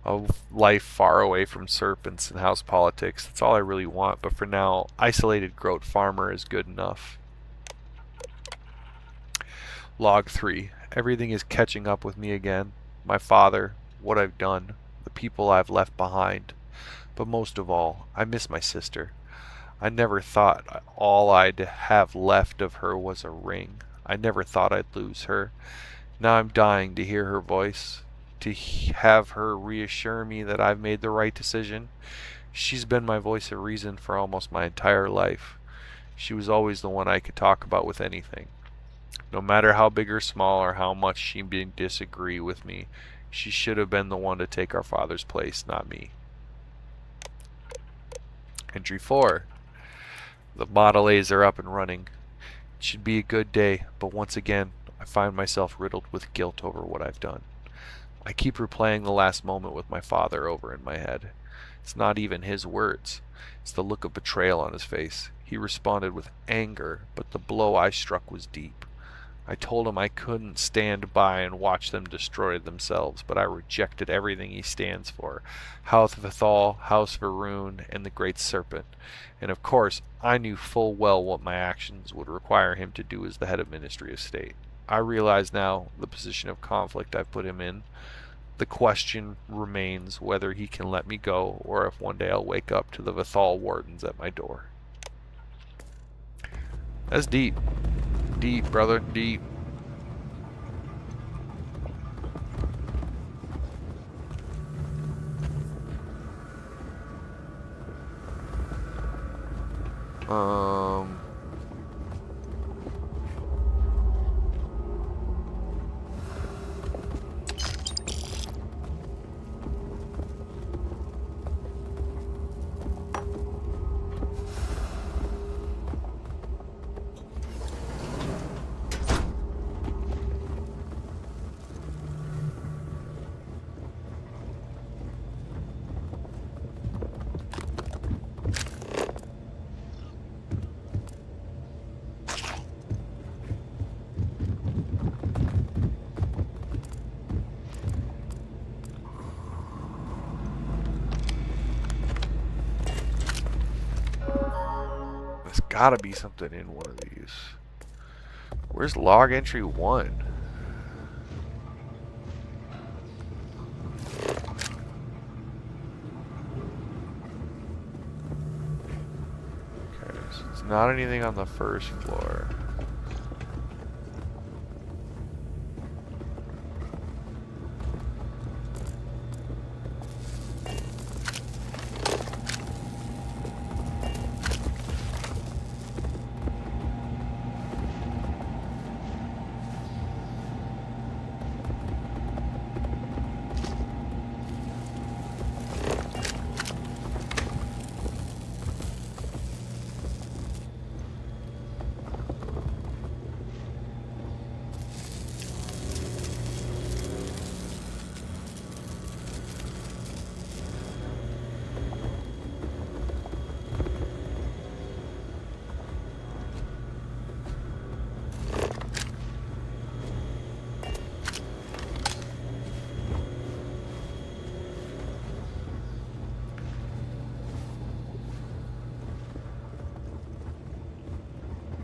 A life far away from serpents and house politics, that's all I really want, but for now, isolated Groat Farmer is good enough. Log 3. Everything is catching up with me again. My father, what I've done, the people I've left behind. But most of all, I miss my sister. I never thought all I'd have left of her was a ring. I never thought I'd lose her. Now I'm dying to hear her voice, to have her reassure me that I've made the right decision. She's been my voice of reason for almost my entire life. She was always the one I could talk about with anything. No matter how big or small or how much she didn't disagree with me, she should have been the one to take our father's place, not me. Entry 4. The Model A's are up and running. It should be a good day, but once again, I find myself riddled with guilt over what I've done. I keep replaying the last moment with my father over in my head. It's not even his words. It's the look of betrayal on his face. He responded with anger, but the blow I struck was deep. I told him I couldn't stand by and watch them destroy themselves, but I rejected everything he stands for. House Vithal, House Ruun, and the Great Serpent. And of course, I knew full well what my actions would require him to do as the head of Ministry of State. I realize now the position of conflict I've put him in. The question remains whether he can let me go, or if one day I'll wake up to the Vithal wardens at my door. That's deep. Deep, brother, deep. There's gotta be something in one of these. Where's log entry 1? Okay, so it's not anything on the first floor.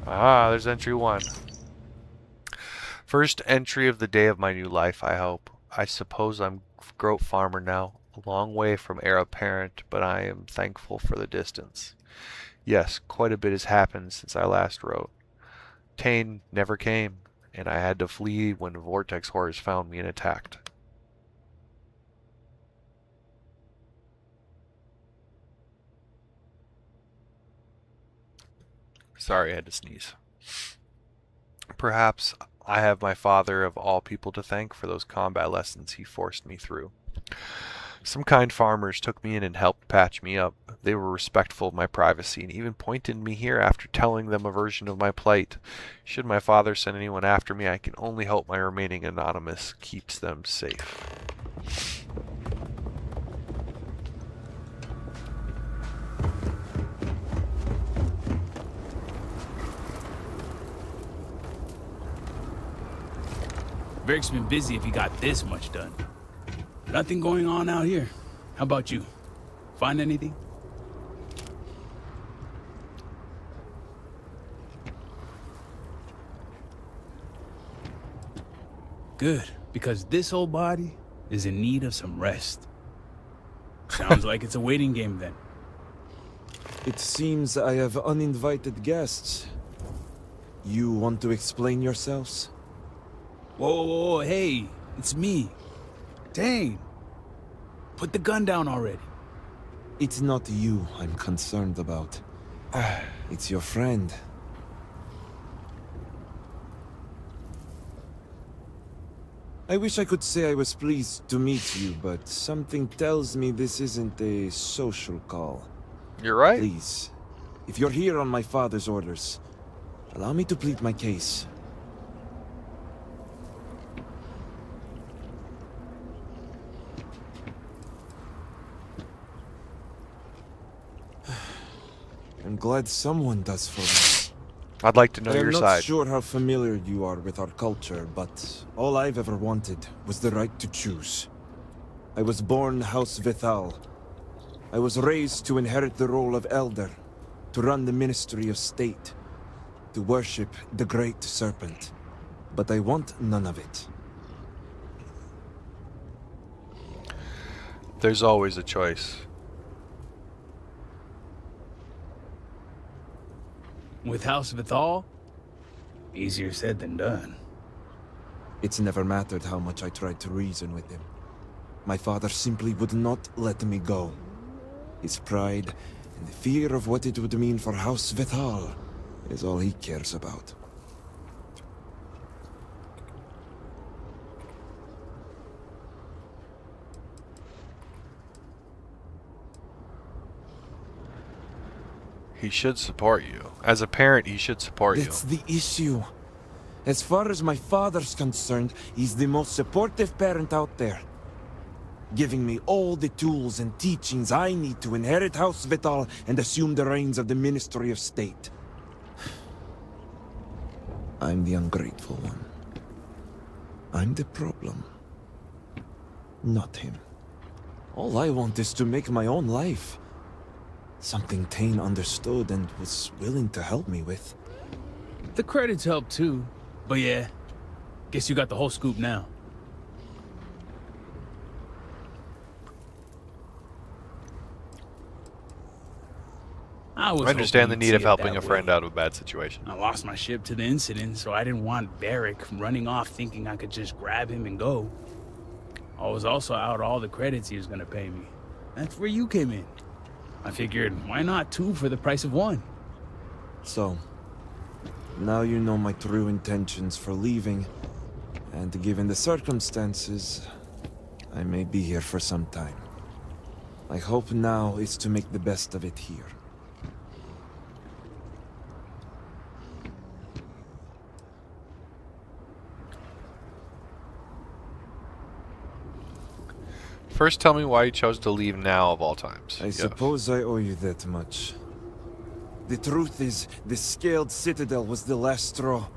Ah, there's entry 1. First entry of the day of my new life, I hope. I suppose I'm goat farmer now, a long way from heir apparent, but I am thankful for the distance. Yes, quite a bit has happened since I last wrote. Tane never came, and I had to flee when Vortex horrors found me and attacked. Sorry, I had to sneeze. Perhaps I have my father of all people to thank for those combat lessons he forced me through. Some kind farmers took me in and helped patch me up. They were respectful of my privacy and even pointed me here after telling them a version of my plight. Should my father send anyone after me, I can only hope my remaining anonymous keeps them safe. Varric's been busy if he got this much done. Nothing going on out here. How about you? Find anything? Good, because this old body is in need of some rest. Sounds like it's a waiting game then. It seems I have uninvited guests. You want to explain yourselves? Whoa, whoa, whoa, hey, it's me. Dang. Put the gun down already. It's not you I'm concerned about. It's your friend. I wish I could say I was pleased to meet you, but something tells me this isn't a social call. You're right. Please, if you're here on my father's orders, allow me to plead my case. I'm glad someone does for me. I'd like to know your I'm not side. sure how familiar you are with our culture, but all I've ever wanted was the right to choose. I was born House Vithal. I was raised to inherit the role of Elder, to run the Ministry of State, to worship the Great Serpent. But I want none of it. There's always a choice. With House Vithal? Easier said than done. It's never mattered how much I tried to reason with him. My father simply would not let me go. His pride and the fear of what it would mean for House Vithal is all he cares about. He should support you. As a parent, he should support That's you. the issue. As far as my father's concerned, he's the most supportive parent out there. Giving me all the tools and teachings I need to inherit House Vithal and assume the reins of the Ministry of State. I'm the ungrateful one. I'm the problem. Not him. All I want is to make my own life. Something Tane understood and was willing to help me with. The credits help too. But yeah, guess you got the whole scoop now. I understand the need of helping a friend out of a bad situation. I lost my ship to the incident, so I didn't want Varric running off thinking I could just grab him and go. I was also out all the credits he was gonna pay me. That's where you came in. I figured, why not 2 for the price of 1? So, now you know my true intentions for leaving, and given the circumstances, I may be here for some time. My hope now is to make the best of it here. First, tell me why you chose to leave now of all times. I suppose I owe you that much. The truth is, the Scaled Citadel was the last straw.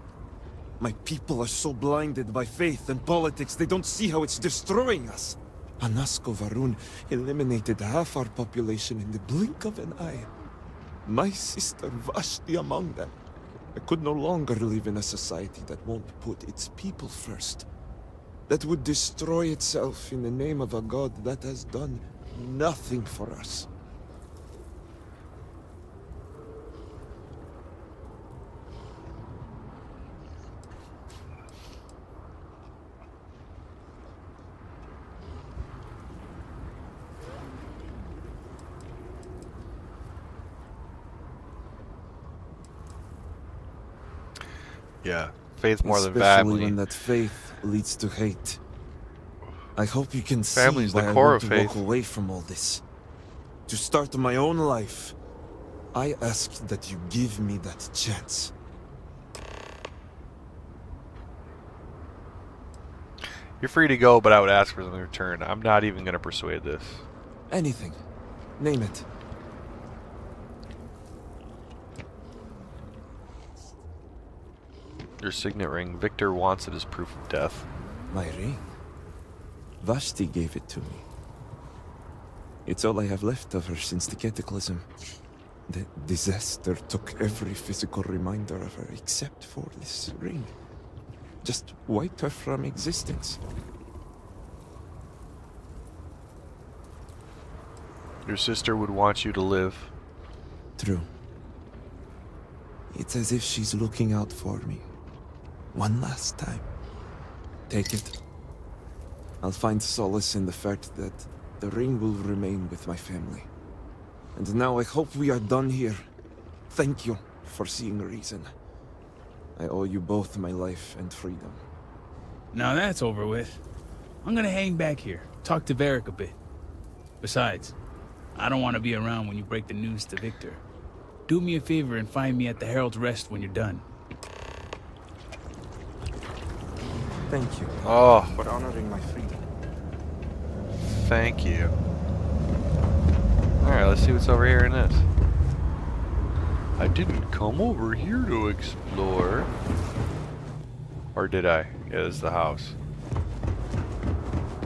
My people are so blinded by faith and politics, they don't see how it's destroying us. Ruun eliminated half our population in the blink of an eye. My sister Vashti among them. I could no longer live in a society that won't put its people first. That would destroy itself in the name of a god that has done nothing for us. Yeah, faith more than Especially family. when that faith leads to hate. I hope you can Family's see why the I core want of to faith. walk away from all this. To start my own life. I ask that you give me that chance. You're free to go, but I would ask for something in return. I'm not even going to persuade this. Anything. Name it. Your signet ring. Victor wants it as proof of death. My ring? Vashti gave it to me. It's all I have left of her since the cataclysm. The disaster took every physical reminder of her except for this ring. Just wiped her from existence. Your sister would want you to live. True. It's as if she's looking out for me. One last time. Take it. I'll find solace in the fact that the ring will remain with my family. And now I hope we are done here. Thank you for seeing reason. I owe you both my life and freedom. Now that's over with. I'm gonna hang back here, talk to Varric a bit. Besides, I don't want to be around when you break the news to Victor. Do me a favor and find me at the Herald's Rest when you're done. Thank you. Oh. For honoring my freedom. Thank you. Alright, let's see what's over here in this. I didn't come over here to explore. Or did I? Yeah, this is the house.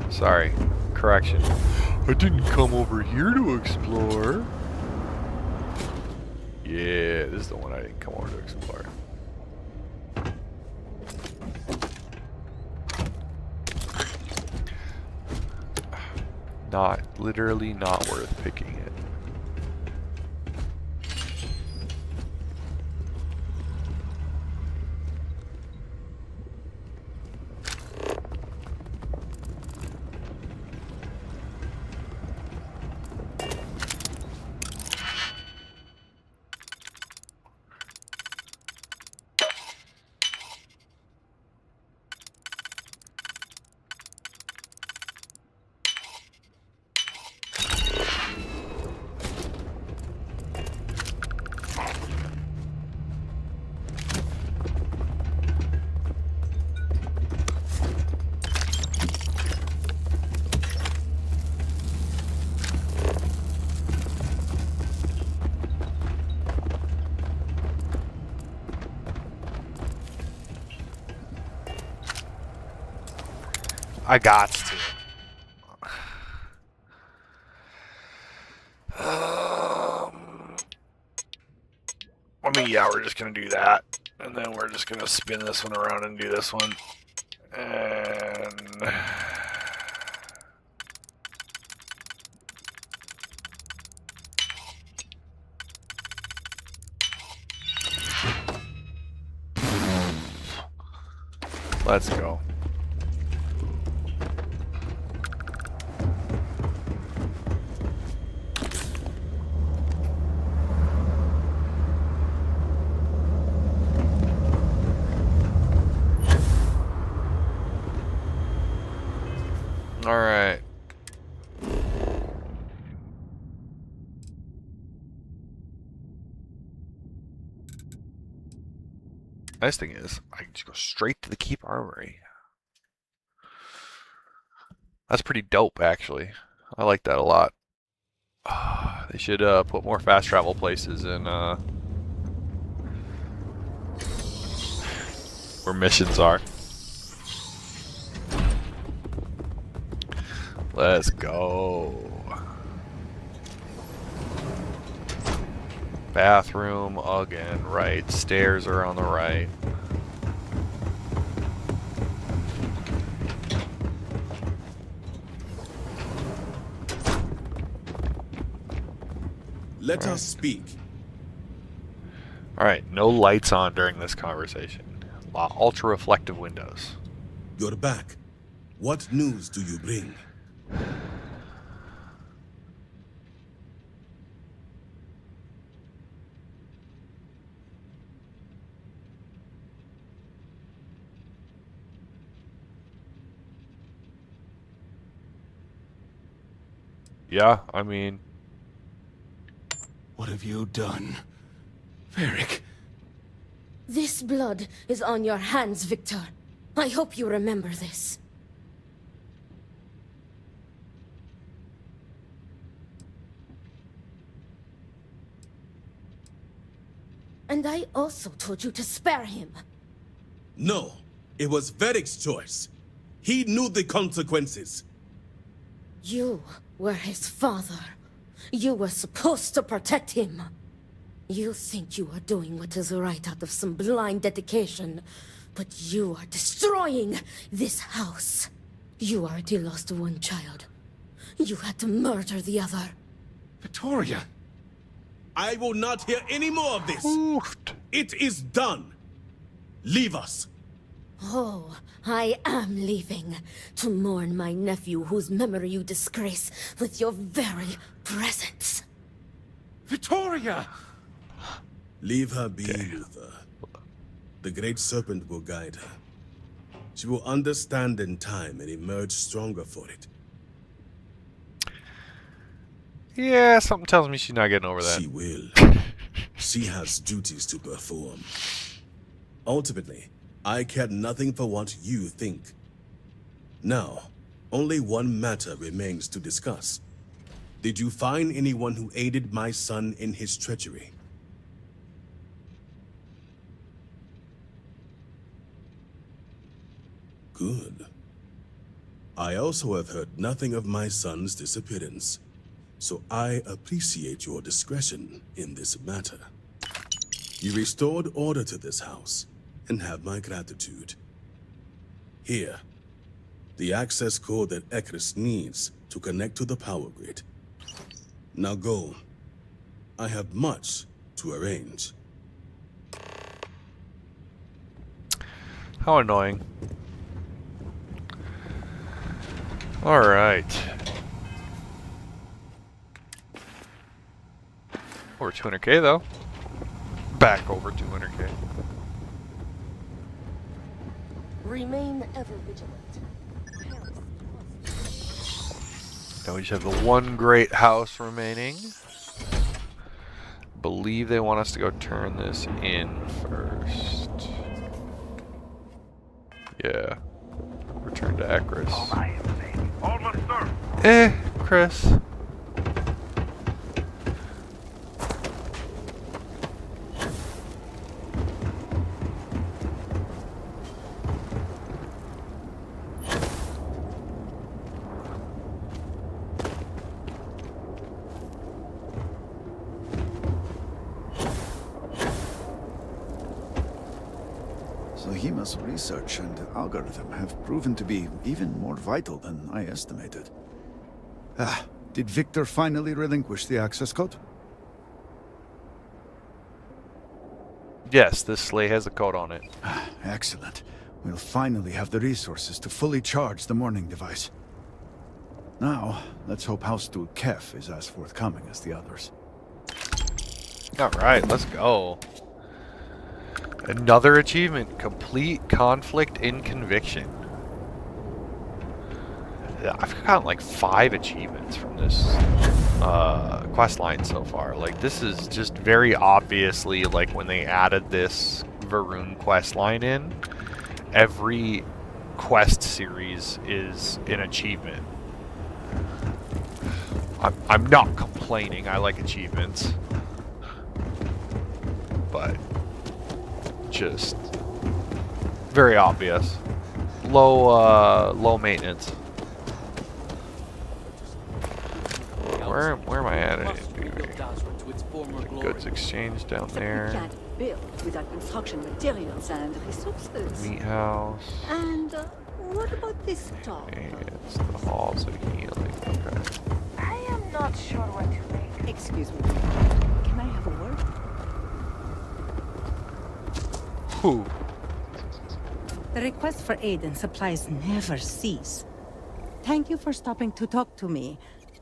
Sorry. Correction. I didn't come over here to explore. Yeah, this is the one I didn't come over to explore. Literally not worth picking it. I got to. I mean, yeah, we're just gonna do that, and then we're just gonna spin this one around and do this one, and let's go. Alright. Nice thing is, I can just go straight to the Keep Armory. That's pretty dope, actually. I like that a lot. They should put more fast travel places in where missions are. Let's go. Bathroom again, right. Stairs are on the right. Let us speak. Alright, no lights on during this conversation. Ultra reflective windows. You're back. What news do you bring? Yeah, I mean... What have you done? Varric. This blood is on your hands, Victor. I hope you remember this. And I also told you to spare him. No, it was Varric's choice. He knew the consequences. You were his father. You were supposed to protect him. You think you are doing what is right out of some blind dedication, but you are destroying this house. You already lost one child. You had to murder the other. Victoria! I will not hear any more of this. It is done. Leave us. Oh, I am leaving to mourn my nephew whose memory you disgrace with your very presence. Victoria! Leave her be, Luther. The Great Serpent will guide her. She will understand in time and emerge stronger for it. Yeah, something tells me she's not getting over that. She will. She has duties to perform. Ultimately, I care nothing for what you think. Now, only one matter remains to discuss. Did you find anyone who aided my son in his treachery? Good. I also have heard nothing of my son's disappearance, so I appreciate your discretion in this matter. You restored order to this house, and have my gratitude. Here, the access code that Ekris needs to connect to the power grid. Now go. I have much to arrange. How annoying. Alright. Over 200k though. Back over 200k. Remain ever vigilant. Now we just have the one great house remaining. Believe they want us to go turn this in first. Yeah. Return to Ekris. Chris. Zahima's research and algorithm have proven to be even more vital than I estimated. Did Victor finally relinquish the access code? Yes, this sleigh has a code on it. Excellent. We'll finally have the resources to fully charge the morning device. Now, let's hope House Dude Kef is as forthcoming as the others. Alright, let's go. Another achievement. Complete conflict in conviction. I've gotten like 5 achievements from this quest line so far. Like, this is just very obviously, like, when they added this Ruun quest line in, every quest series is an achievement. I'm not complaining, I like achievements. But just very obvious. Low maintenance. Where am I at? Goods exchange down there. Built without construction materials and resources. Meat house. And what about this talk? It's the halls of healing. Okay. I am not sure what to make. Excuse me. Can I have a word? Who? The request for aid and supplies never cease. Thank you for stopping to talk to me.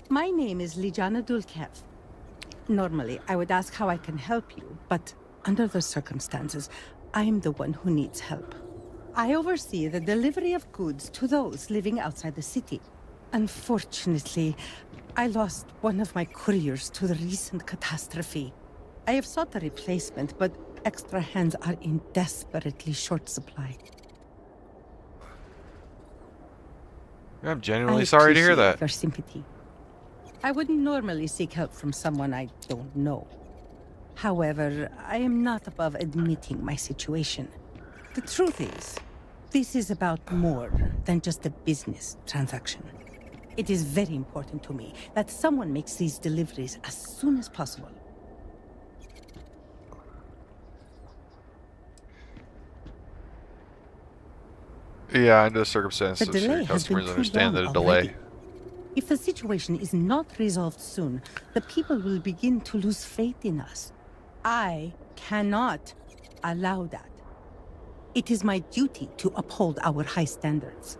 My name is Lijana Dulkev. Normally, I would ask how I can help you, but under the circumstances, I am the one who needs help. I oversee the delivery of goods to those living outside the city. Unfortunately, I lost one of my couriers to the recent catastrophe. I have sought a replacement, but extra hands are in desperately short supply. I'm genuinely sorry to hear that. Your sympathy. I wouldn't normally seek help from someone I don't know. However, I am not above admitting my situation. The truth is, this is about more than just a business transaction. It is very important to me that someone makes these deliveries as soon as possible. Yeah, under the circumstances, The delay your has been customers too understand that long a delay. already. If the situation is not resolved soon, the people will begin to lose faith in us. I cannot allow that. It is my duty to uphold our high standards.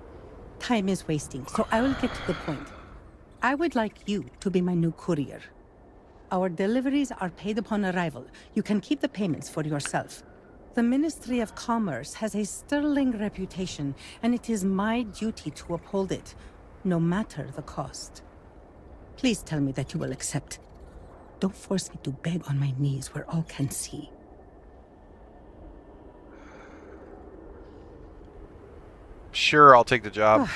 Time is wasting, so I will get to the point. I would like you to be my new courier. Our deliveries are paid upon arrival. You can keep the payments for yourself. The Ministry of Commerce has a sterling reputation, and it is my duty to uphold it, no matter the cost. Please tell me that you will accept. Don't force me to beg on my knees where all can see. Sure, I'll take the job.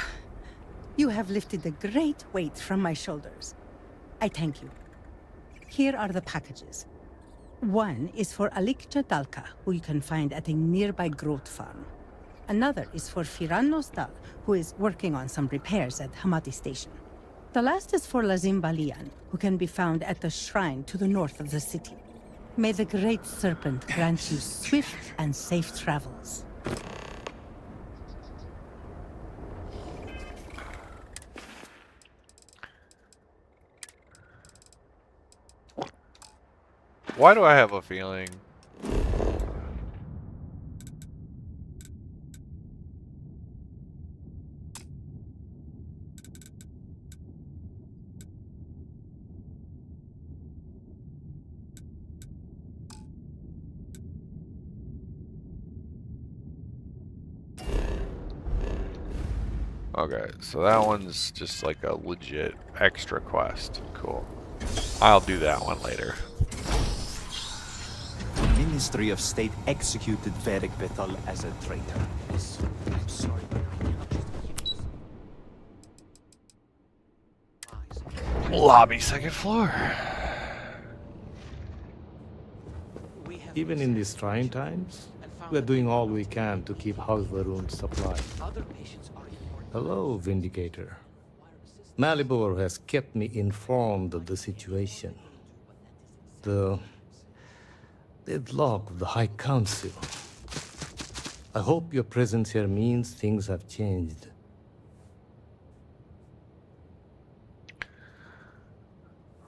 You have lifted a great weight from my shoulders. I thank you. Here are the packages. One is for Alikja Dalka, who you can find at a nearby growth farm. Another is for Firan Nostal, who is working on some repairs at Hamati Station. The last is for Lazim Balian, who can be found at the shrine to the north of the city. May the Great Serpent grant you swift and safe travels. Why do I have a feeling? Okay, so that one's just like a legit extra quest. Cool. I'll do that one later. The Ministry of State executed Varric Bethel as a traitor. I'm sorry, but Lobby, second floor. Even in these trying times, we're doing all we can to keep House Ruun supplied. Hello, Vindicator. Malibor has kept me informed of the situation. The deadlock of the High Council. I hope your presence here means things have changed.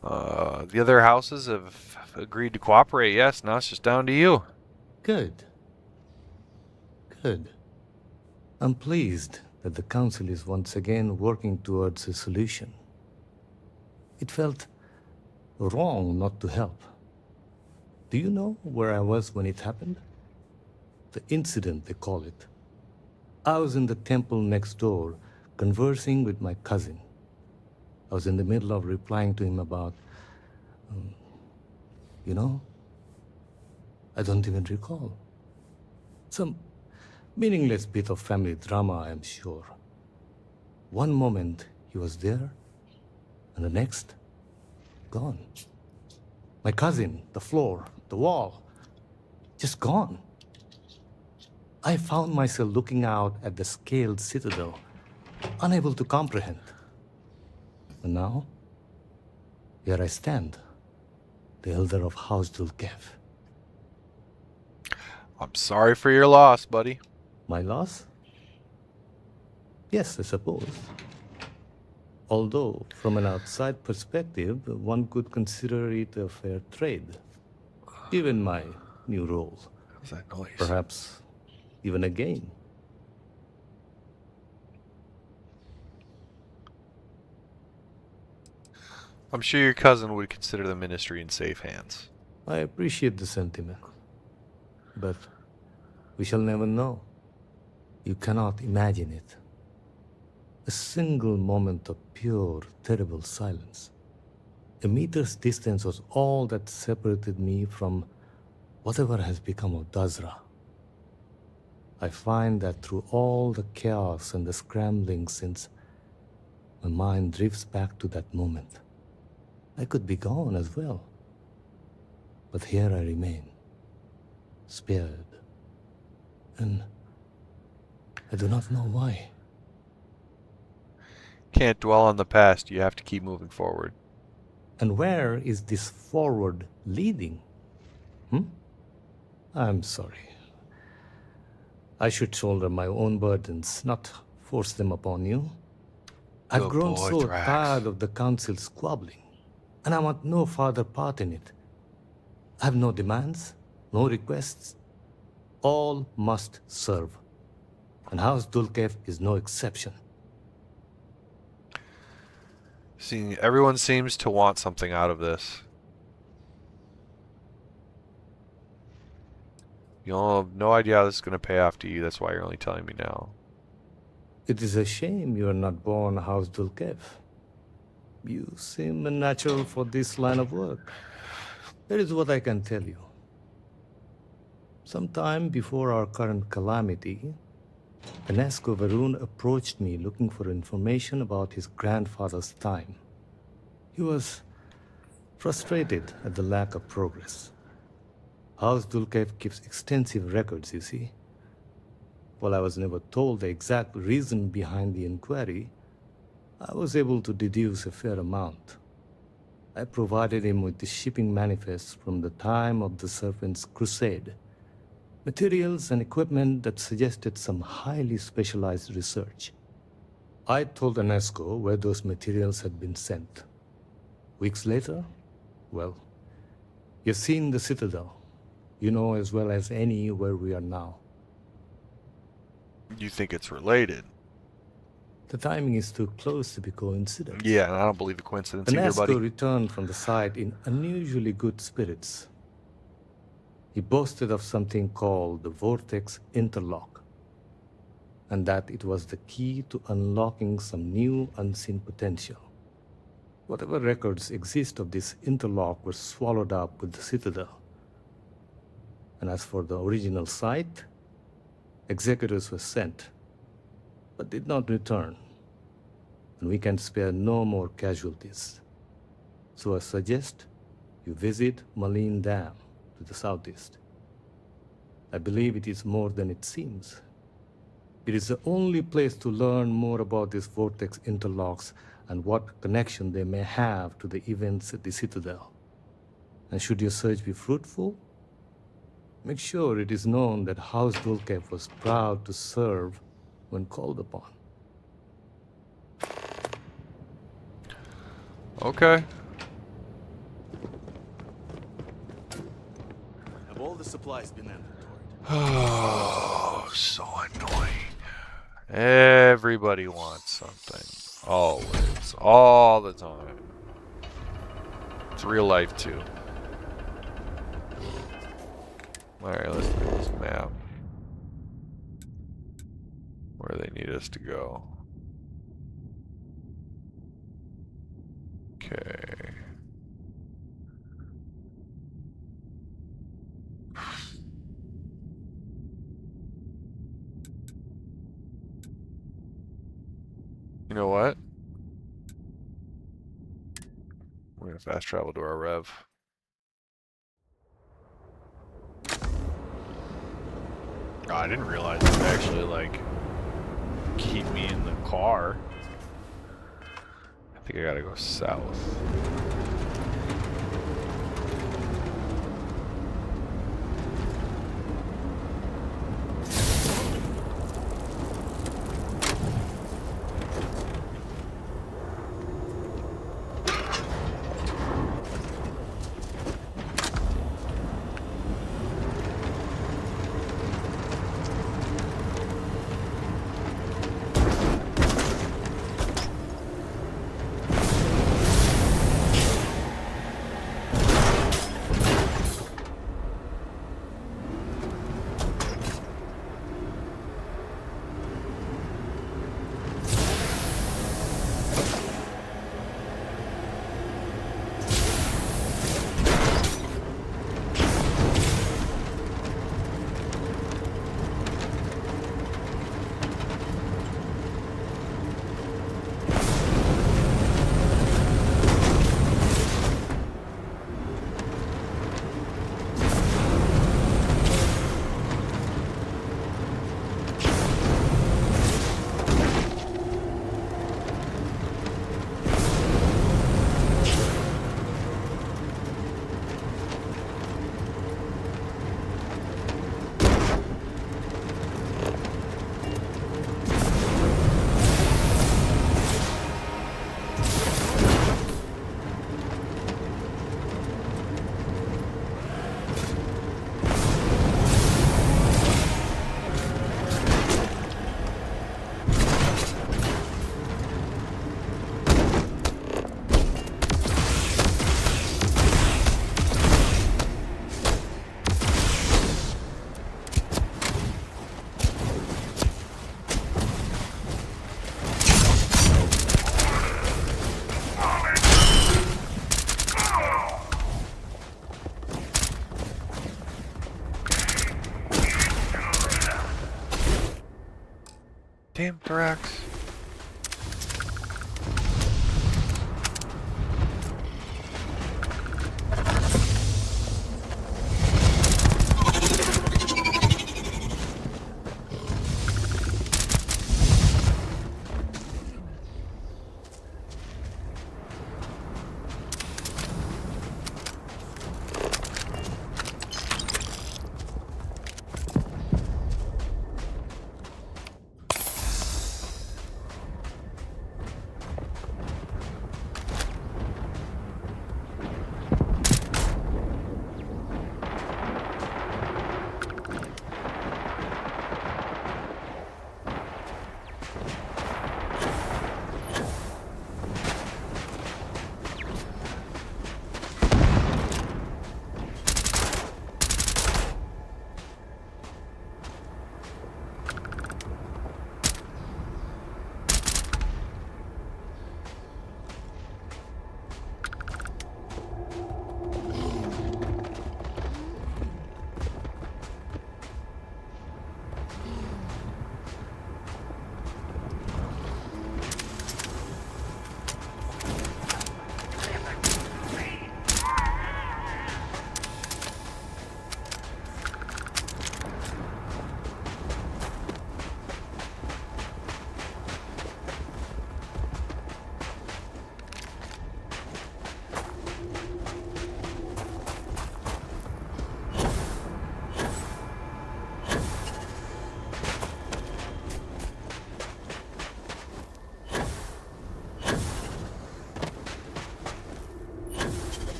The other houses have agreed to cooperate, yes. Now it's just down to you. Good. Good. I'm pleased that the Council is once again working towards a solution. It felt wrong not to help. Do you know where I was when it happened? The incident, they call it. I was in the temple next door, conversing with my cousin. I was in the middle of replying to him about... you know? I don't even recall. Some meaningless bit of family drama, I'm sure. One moment, he was there, and the next, gone. My cousin, the floor, the wall, just gone. I found myself looking out at the scaled citadel, unable to comprehend. And now, here I stand, the elder of House Dulkev. I'm sorry for your loss, buddy. My loss? Yes, I suppose. Although, from an outside perspective, one could consider it a fair trade. Given my new role. What's that noise? Perhaps even a gain. I'm sure your cousin would consider the ministry in safe hands. I appreciate the sentiment. But we shall never know. You cannot imagine it. A single moment of pure, terrible silence. A meter's distance was all that separated me from whatever has become of Dazra. I find that through all the chaos and the scrambling since, my mind drifts back to that moment. I could be gone as well. But here I remain, spared. And I do not know why. Can't dwell on the past, you have to keep moving forward. And where is this forward leading? I'm sorry. I should shoulder my own burdens, not force them upon you. I've grown so tired of the Council squabbling, and I want no further part in it. I have no demands, no requests. All must serve. And House Dulkev is no exception. See, everyone seems to want something out of this. You'll have no idea how this is going to pay off to you. That's why you're only telling me now. It is a shame you are not born House Dulkev. You seem unnatural for this line of work. Here is what I can tell you. Sometime before our current calamity, Enesco Varun approached me looking for information about his grandfather's time. He was frustrated at the lack of progress. House Dulkev keeps extensive records, you see. while I was never told the exact reason behind the inquiry, I was able to deduce a fair amount. I provided him with the shipping manifest from the time of the Serpent's crusade, materials and equipment that suggested some highly specialized research. I told UNESCO where those materials had been sent. Weeks later, well, you've seen the Citadel. You know as well as any where we are now. You think it's related? The timing is too close to be coincidence. Yeah, and I don't believe the coincidence either, buddy. UNESCO returned from the site in unusually good spirits. He boasted of something called the Vortex Interlock, and that it was the key to unlocking some new unseen potential. Whatever records exist of this interlock were swallowed up with the Citadel. And as for the original site, executors were sent, but did not return. And we can spare no more casualties. So I suggest you visit Malin Dam to the southeast. I believe it is more than it seems. It is the only place to learn more about these vortex interlocks and what connection they may have to the events at the Citadel. And should your search be fruitful, make sure it is known that House Dulcev was proud to serve when called upon. Okay. Have all the supplies been inventoried? Oh, so annoying. Everybody wants something. Always. All the time. It's real life too. Alright, let's do this map. Where they need us to go. Okay. You know what? We're gonna fast travel to our rev. Oh, I didn't realize it would actually like keep me in the car. I think I gotta go south. Damn Thrax.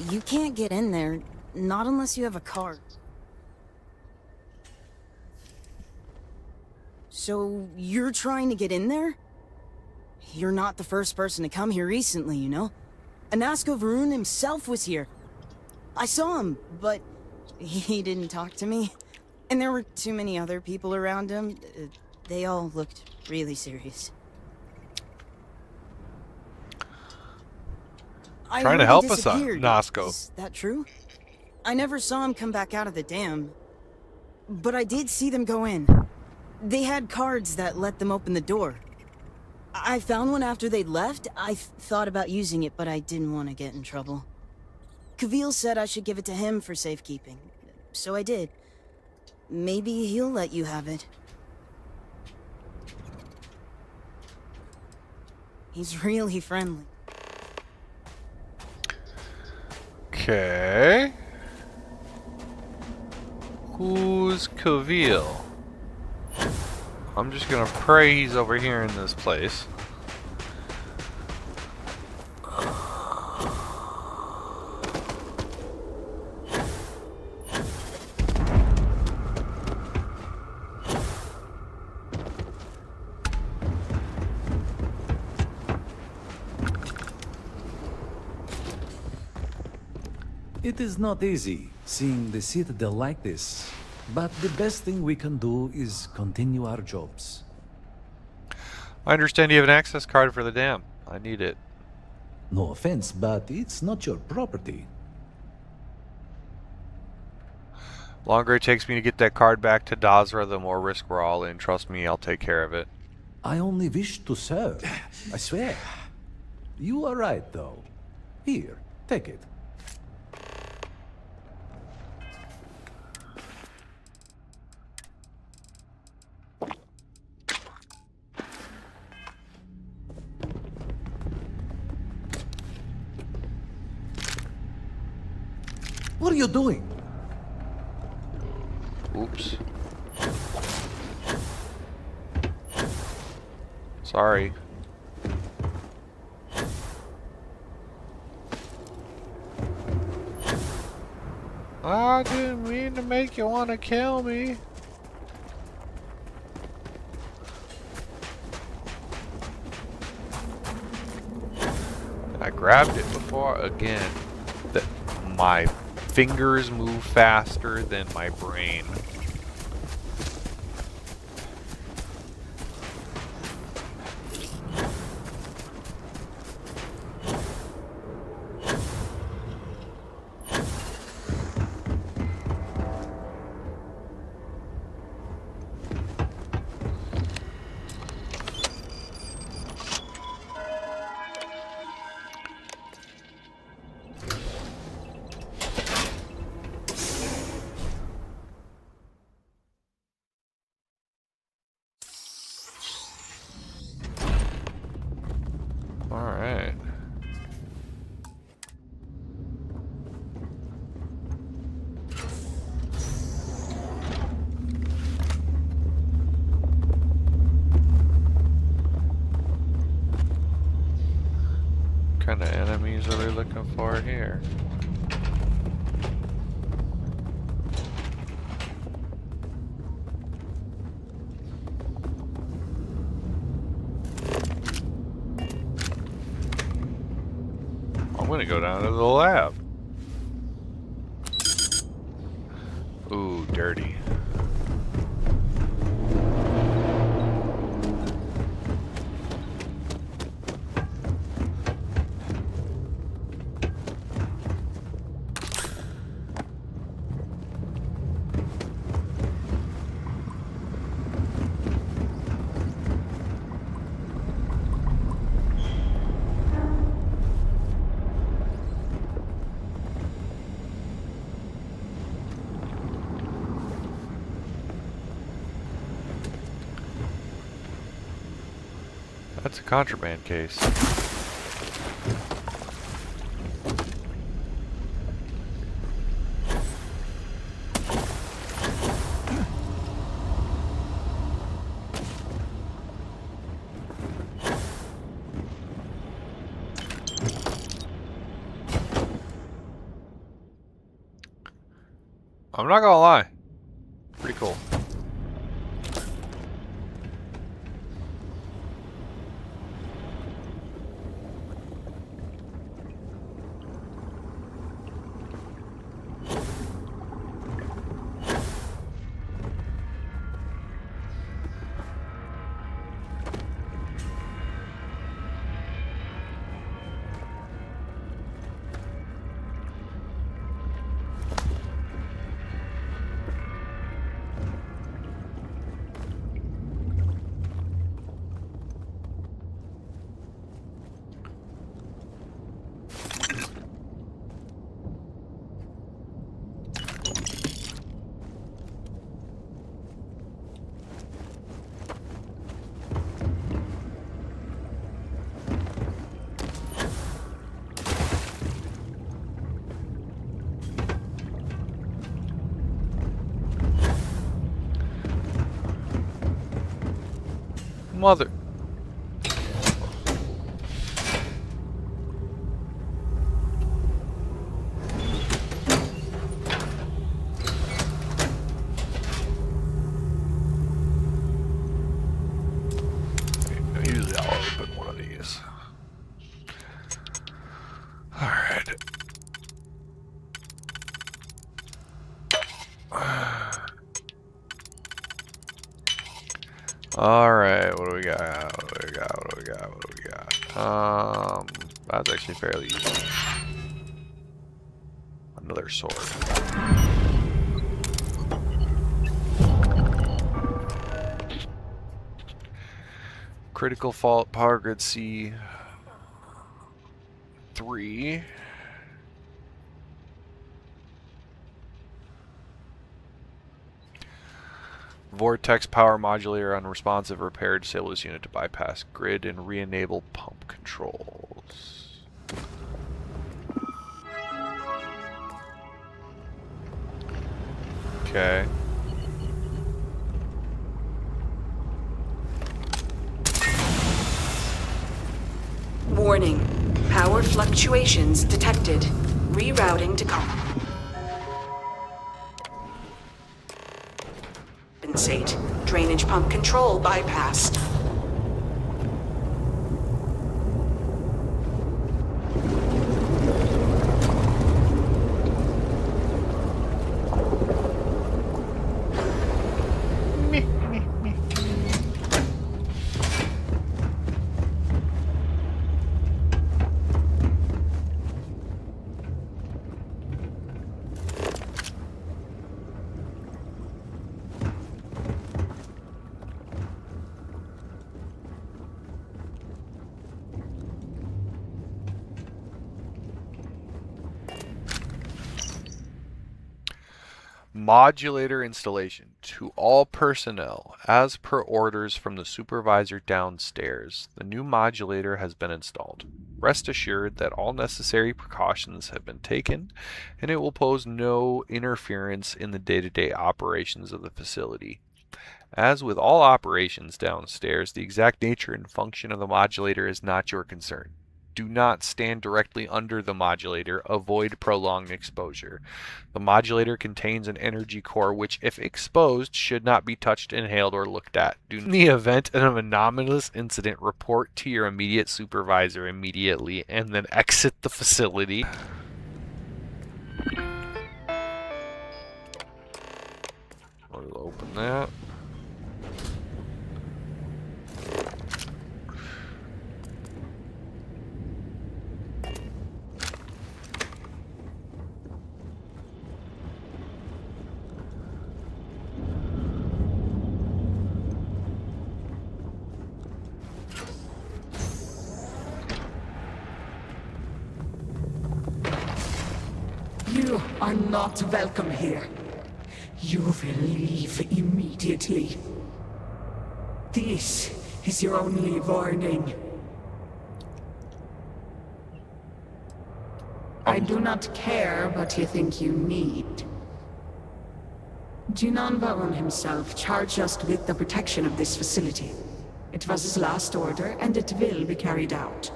You can't get in there, not unless you have a card. So, you're trying to get in there? You're not the first person to come here recently, you know? Anasco Ruun himself was here. I saw him, but he didn't talk to me. And there were too many other people around him. They all looked really serious. Trying to help us on Nasco. Is that true? I never saw him come back out of the dam. But I did see them go in. They had cards that let them open the door. I found one after they'd left. I thought about using it, but I didn't want to get in trouble. Kavil said I should give it to him for safekeeping. So I did. Maybe he'll let you have it. He's really friendly. Okay. Who's Kavil? I'm just gonna pray he's over here in this place. It is not easy, seeing the Citadel like this. But the best thing we can do is continue our jobs. I understand you have an access card for the dam. I need it. No offense, but it's not your property. Longer it takes me to get that card back to Dazra, the more risk we're all in. Trust me, I'll take care of it. I only wish to serve. I swear. You are right, though. Here, take it. What are you doing? Oops. Sorry. I didn't mean to make you want to kill me. I grabbed it before again. My fingers move faster than my brain. Alright. What kind of enemies are we looking for here? I'm gonna go down to the lab. Ooh, dirty. That's a contraband case. I'm not gonna lie. Pretty cool. Mother. Usually I'll open one of these. Alright. Alright, what do we got? What do we got? What do we got? What do we got? That's actually fairly easy. Another sword. Critical fault, power grid C3. Vortex power modulator unresponsive. Repair, disable this unit to bypass grid and re-enable pump controls. Okay. Warning. Power fluctuations detected. Rerouting to compensate. Drainage pump control bypassed. Modulator installation to all personnel as per orders from the supervisor downstairs. The new modulator has been installed. Rest assured that all necessary precautions have been taken and it will pose no interference in the day-to-day operations of the facility. As with all operations downstairs, the exact nature and function of the modulator is not your concern. Do not stand directly under the modulator. Avoid prolonged exposure. The modulator contains an energy core which, if exposed, should not be touched, inhaled, or looked at. In the event of an anomalous incident, report to your immediate supervisor immediately and then exit the facility. We'll open that. You are not welcome here. You will leave immediately. This is your only warning. I do not care what you think you need. Jinan Baron himself charged us with the protection of this facility. It was his last order, and it will be carried out.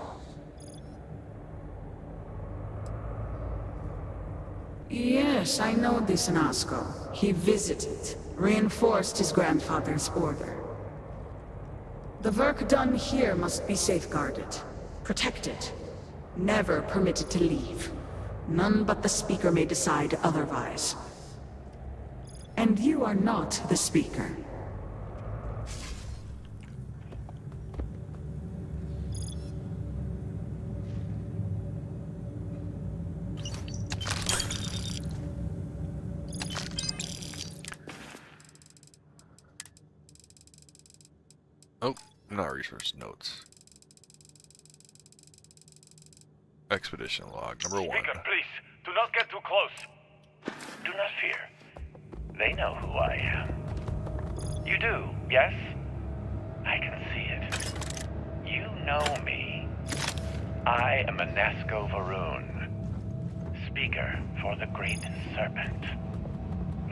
Yes, I know this Nasco. He visited, reinforced his grandfather's order. The work done here must be safeguarded, protected, never permitted to leave. None but the Speaker may decide otherwise. And you are not the Speaker. Oh, not resource notes. Expedition log number 1. Speaker, please, do not get too close. Do not fear. They know who I am. You do, yes? I can see it. You know me. I am Anasco Ruun, Speaker for the Great Serpent.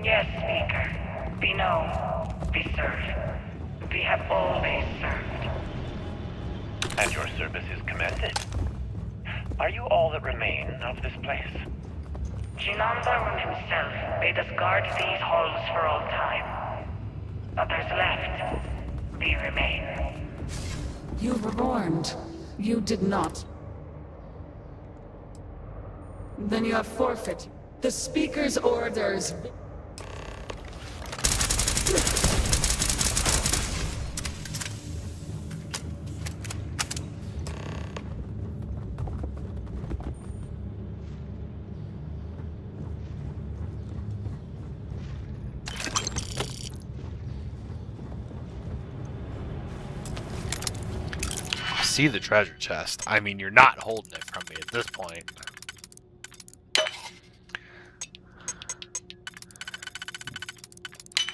Yes, Speaker. We know. We serve. We have always served. And your service is commended. Are you all that remain of this place? Ruun himself made us guard these halls for all time. Others left. We remain. You were warned. You did not. Then you have forfeit the Speaker's orders. See the treasure chest. I mean, you're not holding it from me at this point.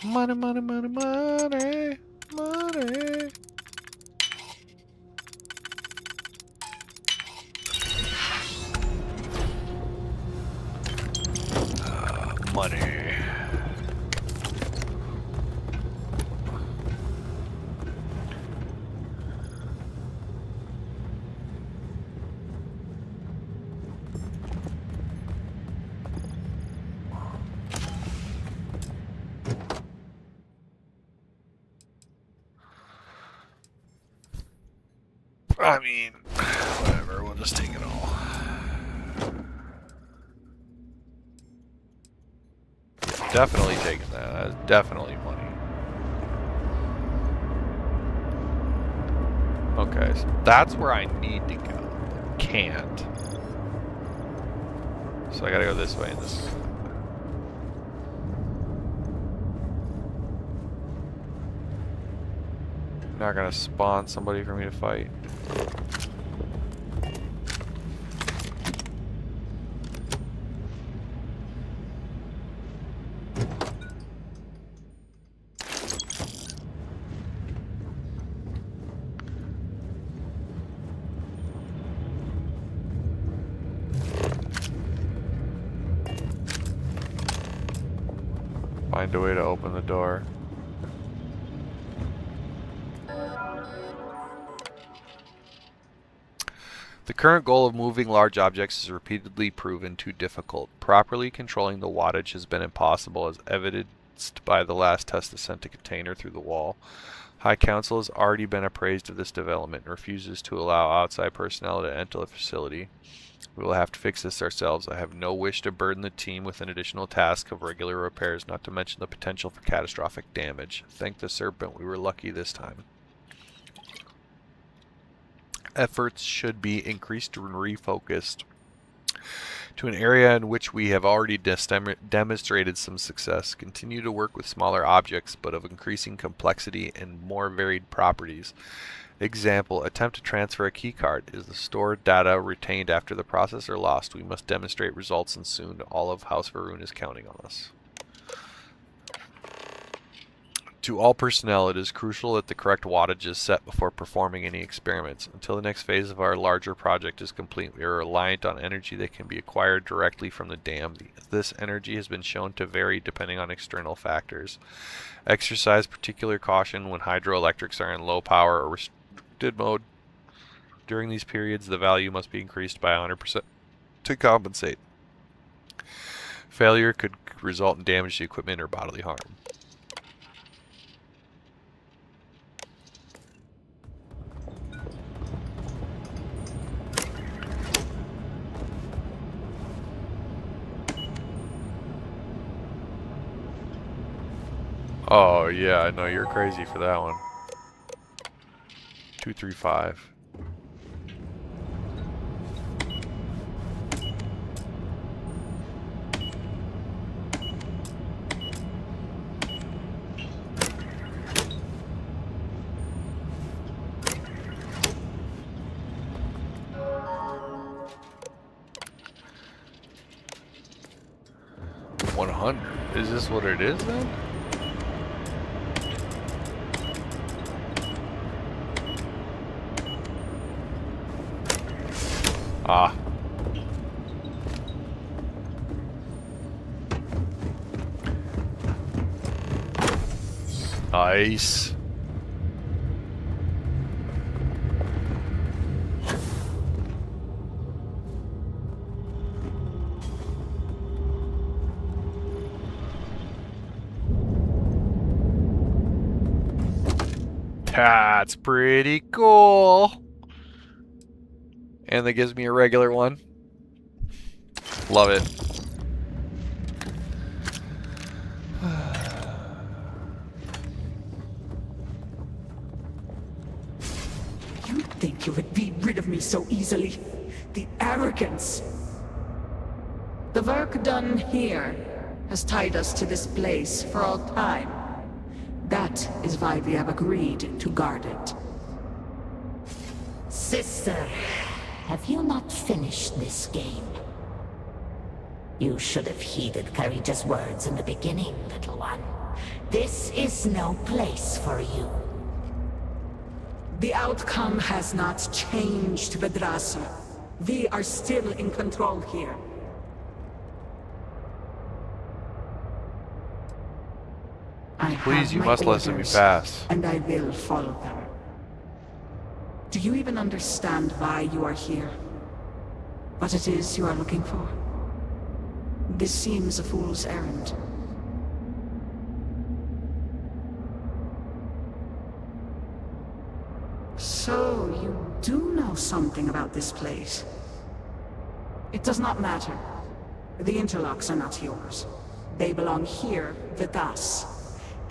Money, money, money, money, money. Money. I mean, whatever, we'll just take it all. Definitely taking that. That's definitely money. Okay, so that's where I need to go. Can't. So I gotta go this way and this way. Not gonna spawn somebody for me to fight. Find a way to open the door. The current goal of moving large objects is repeatedly proven too difficult. Properly controlling the wattage has been impossible, as evidenced by the last test that sent a container through the wall. High Council has already been appraised of this development and refuses to allow outside personnel to enter the facility. We will have to fix this ourselves. I have no wish to burden the team with an additional task of regular repairs, not to mention the potential for catastrophic damage. Thank the Serpent, we were lucky this time. Efforts should be increased and refocused to an area in which we have already demonstrated some success. Continue to work with smaller objects, but of increasing complexity and more varied properties. Example, attempt to transfer a keycard. Is the stored data retained after the process or lost? We must demonstrate results, and soon all of House Ruun is counting on us. To all personnel, it is crucial that the correct wattage is set before performing any experiments. Until the next phase of our larger project is complete, we are reliant on energy that can be acquired directly from the dam. This energy has been shown to vary depending on external factors. Exercise particular caution when hydroelectrics are in low power or restricted mode. During these periods, the value must be increased by 100% to compensate. Failure could result in damage to equipment or bodily harm. Oh yeah, I know you're crazy for that one. 235. Is this what it is then? Ah. Nice. That's pretty cool. And that gives me a regular one. Love it. You think you would be rid of me so easily? The arrogance! The work done here has tied us to this place for all time. That is why we have agreed to guard it. Sister, have you not finished this game? You should have heeded Courageous words in the beginning, little one. This is no place for you. The outcome has not changed, Bethesda. We are still in control here. Please, you must listen me pass. And I will follow them. Do you even understand why you are here? What it is you are looking for? This seems a fool's errand. So, you do know something about this place. It does not matter. The interlocks are not yours. They belong here with us.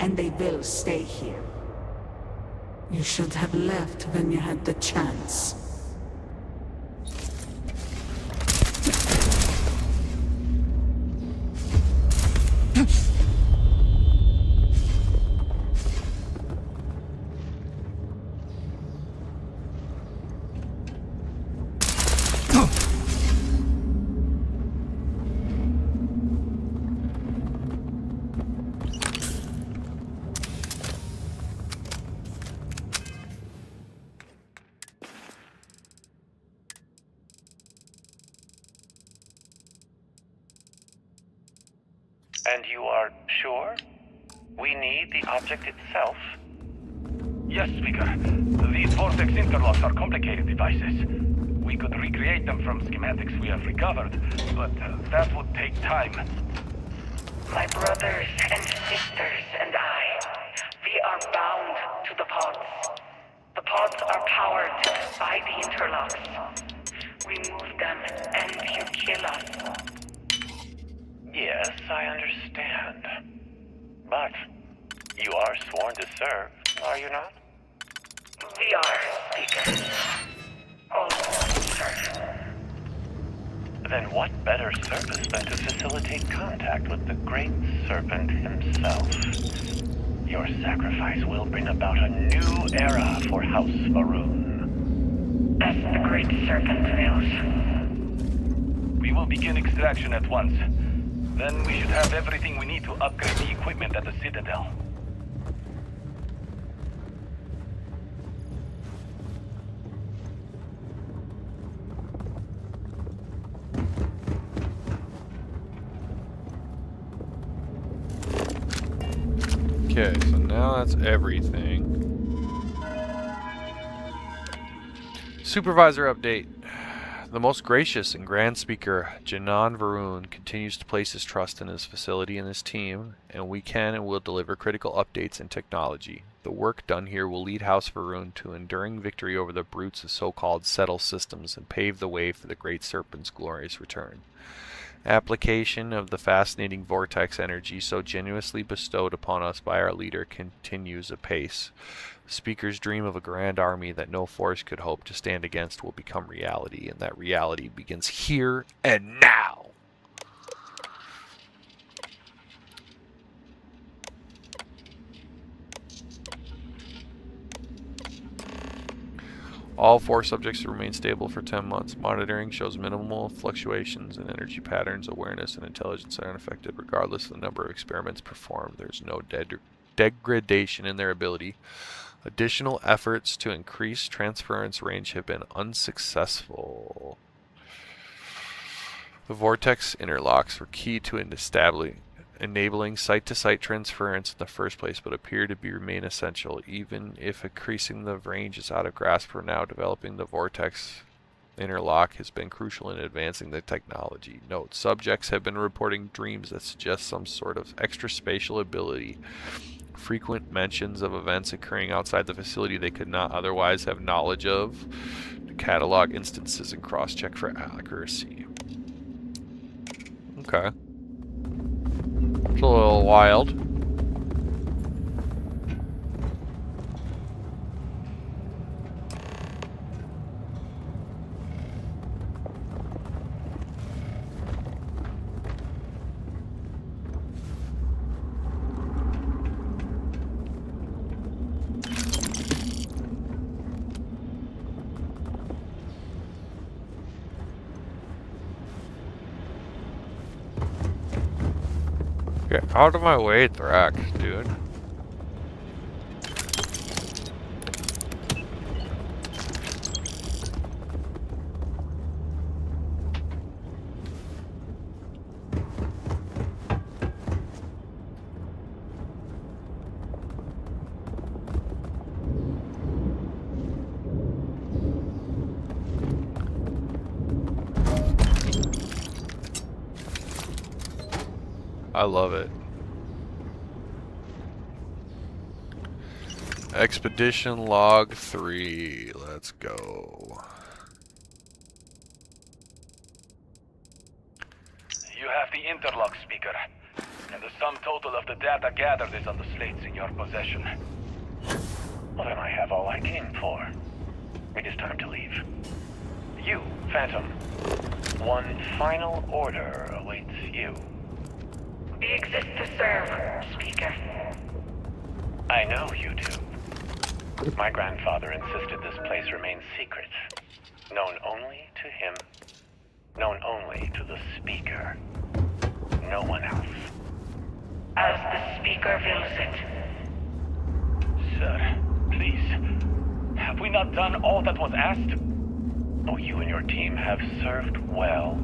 And they will stay here. You should have left when you had the chance. And you are sure? We need the object itself? Yes, Speaker. These vortex interlocks are complicated devices. We could recreate them from schematics we have recovered, but that would take time. My brothers and sisters and I, we are bound to the pods. The pods are powered by the interlocks. We move them and you kill us. Yes, I understand. But you are sworn to serve, are you not? We are, Speaker. Almost certain. Then what better service than to facilitate contact with the Great Serpent himself? Your sacrifice will bring about a new era for House Ruun. As the Great Serpent wills. We will begin extraction at once. Then we should have everything we need to upgrade the equipment at the Citadel. Okay, so now that's everything. Supervisor update. The most gracious and grand speaker, Janan Varun, continues to place his trust in his facility and his team, and we can and will deliver critical updates in technology. The work done here will lead House Varun to enduring victory over the brutes of so-called settle systems and pave the way for the Great Serpent's glorious return. Application of the fascinating vortex energy so generously bestowed upon us by our leader continues apace. The speaker's dream of a grand army that no force could hope to stand against will become reality, and that reality begins here and now. All 4 subjects remain stable for 10 months. Monitoring shows minimal fluctuations in energy patterns. Awareness and intelligence are unaffected regardless of the number of experiments performed. There's no degradation in their ability. Additional efforts to increase transference range have been unsuccessful. The vortex interlocks were key to enabling site-to-site transference in the first place, but appear to remain essential. Even if increasing the range is out of grasp for now, developing the vortex interlock has been crucial in advancing the technology. Note, subjects have been reporting dreams that suggest some sort of extraspatial ability. Frequent mentions of events occurring outside the facility they could not otherwise have knowledge of. To catalog instances and cross-check for accuracy. Okay. It's a little wild. Get out of my way, Thrax, dude. I love it. Expedition log 3. Let's go. You have the interlock speaker, and the sum total of the data gathered is on the slates in your possession. Well, then I have all I came for. It is time to leave. You, Phantom, one final order awaits you. We exist to serve, Speaker. I know you do. My grandfather insisted this place remain secret. Known only to him. Known only to the Speaker. No one else. As the Speaker wills it. Sir, please. Have we not done all that was asked? Oh, you and your team have served well.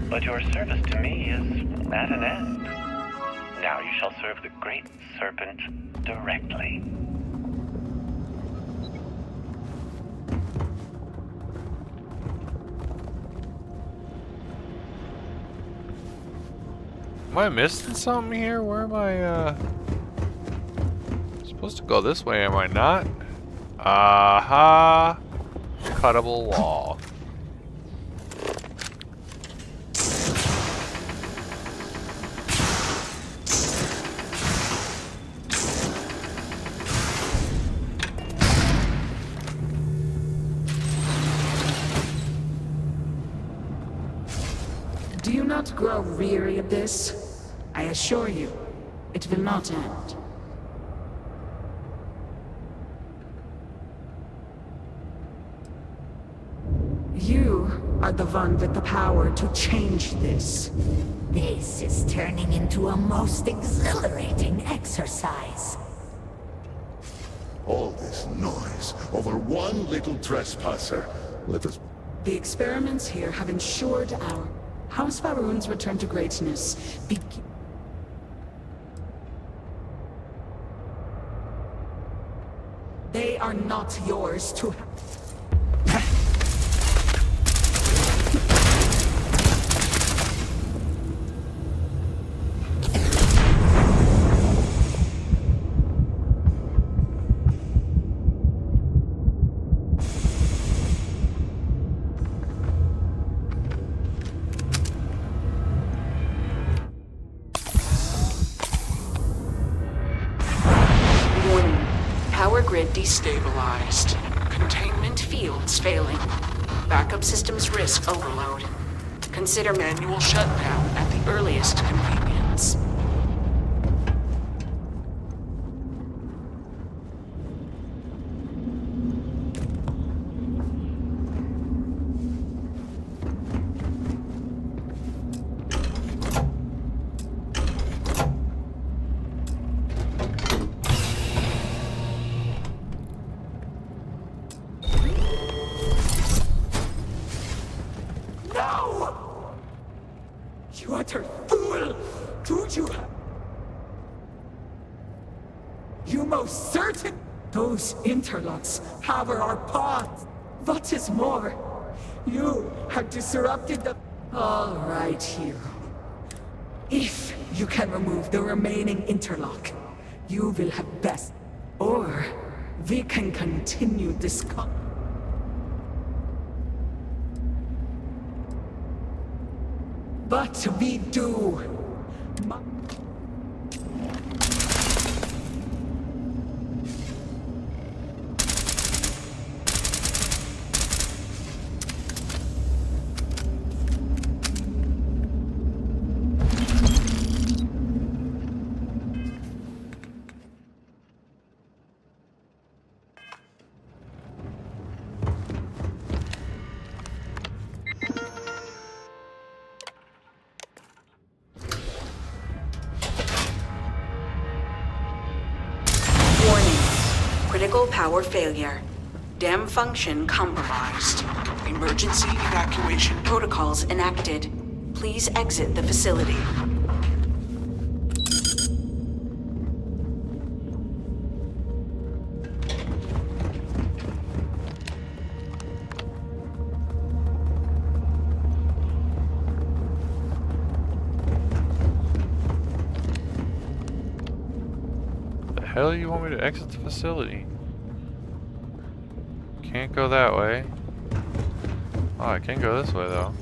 But your service to me is at an end. Now you shall serve the Great Serpent directly. Am I missing something here? Where am I, supposed to go this way, am I not? Aha! Cuttable wall. Do you not grow weary of this? I assure you, it will not end. You are the one with the power to change this. This is turning into a most exhilarating exercise. All this noise over one little trespasser. Let us... The experiments here have ensured our House Varun's return to greatness. They are not yours to have. destabilized. Containment fields failing. Backup systems risk overload. Consider manual shutdown at the earliest convenience. You utter fool! Could you have... You most certain... Those interlocks power our path. What is more, you have disrupted the... All right, hero. If you can remove the remaining interlock, you will have best. Or we can continue this But we do. Critical power failure. Dam function compromised. Emergency evacuation protocols enacted. Please exit the facility. The hell you want me to exit the facility? Can't go that way. Oh, I can go this way though.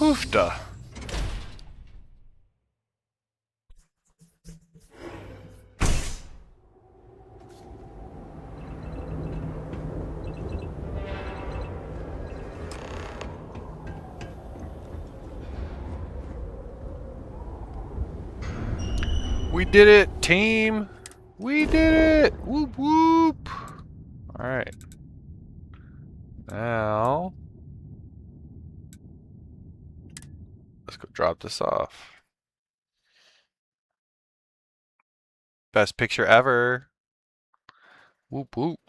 Poofda. We did it, team! We did it! Whoop whoop! Alright. Now... let's go drop this off. Best picture ever! Whoop whoop.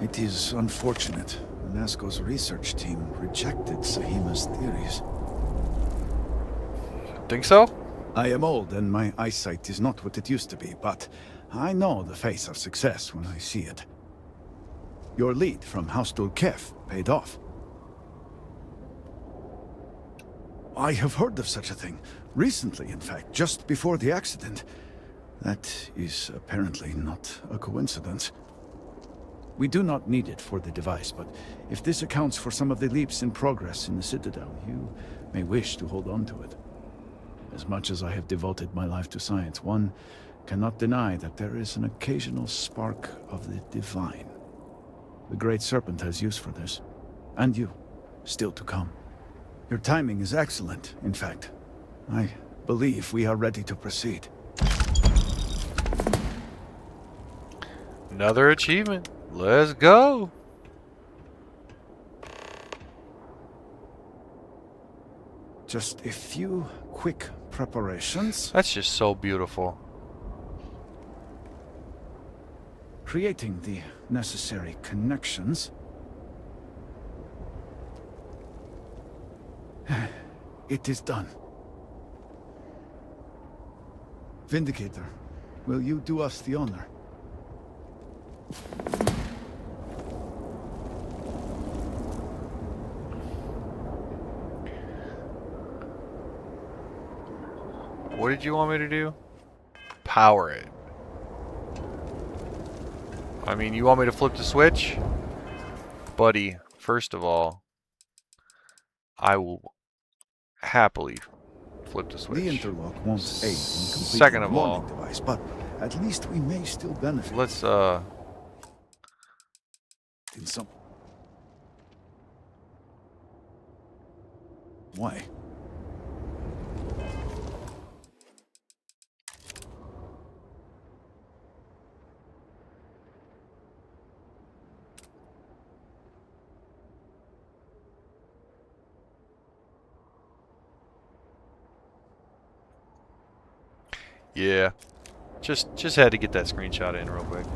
It is unfortunate. NASCO's research team rejected Sahima's theories. Think so? I am old and my eyesight is not what it used to be, but I know the face of success when I see it. Your lead from Haustul Kef paid off. I have heard of such a thing. Recently, in fact, just before the accident. That is apparently not a coincidence. We do not need it for the device, but if this accounts for some of the leaps in progress in the Citadel, you may wish to hold on to it. As much as I have devoted my life to science, one cannot deny that there is an occasional spark of the divine. The Great Serpent has use for this. And you, still to come. Your timing is excellent, in fact. I believe we are ready to proceed. Another achievement. Let's go. Just a few quick preparations. That's just so beautiful. Creating the necessary connections. It is done. Vindicator, will you do us the honor? What did you want me to do? Power it. I mean, you want me to flip the switch? Buddy, first of all, I will happily flip the switch. The interlock won't aid in completing Second the of all, warning device, but at least we may still benefit. let's in some. Why? yeah. Just had to get that screenshot in real quick.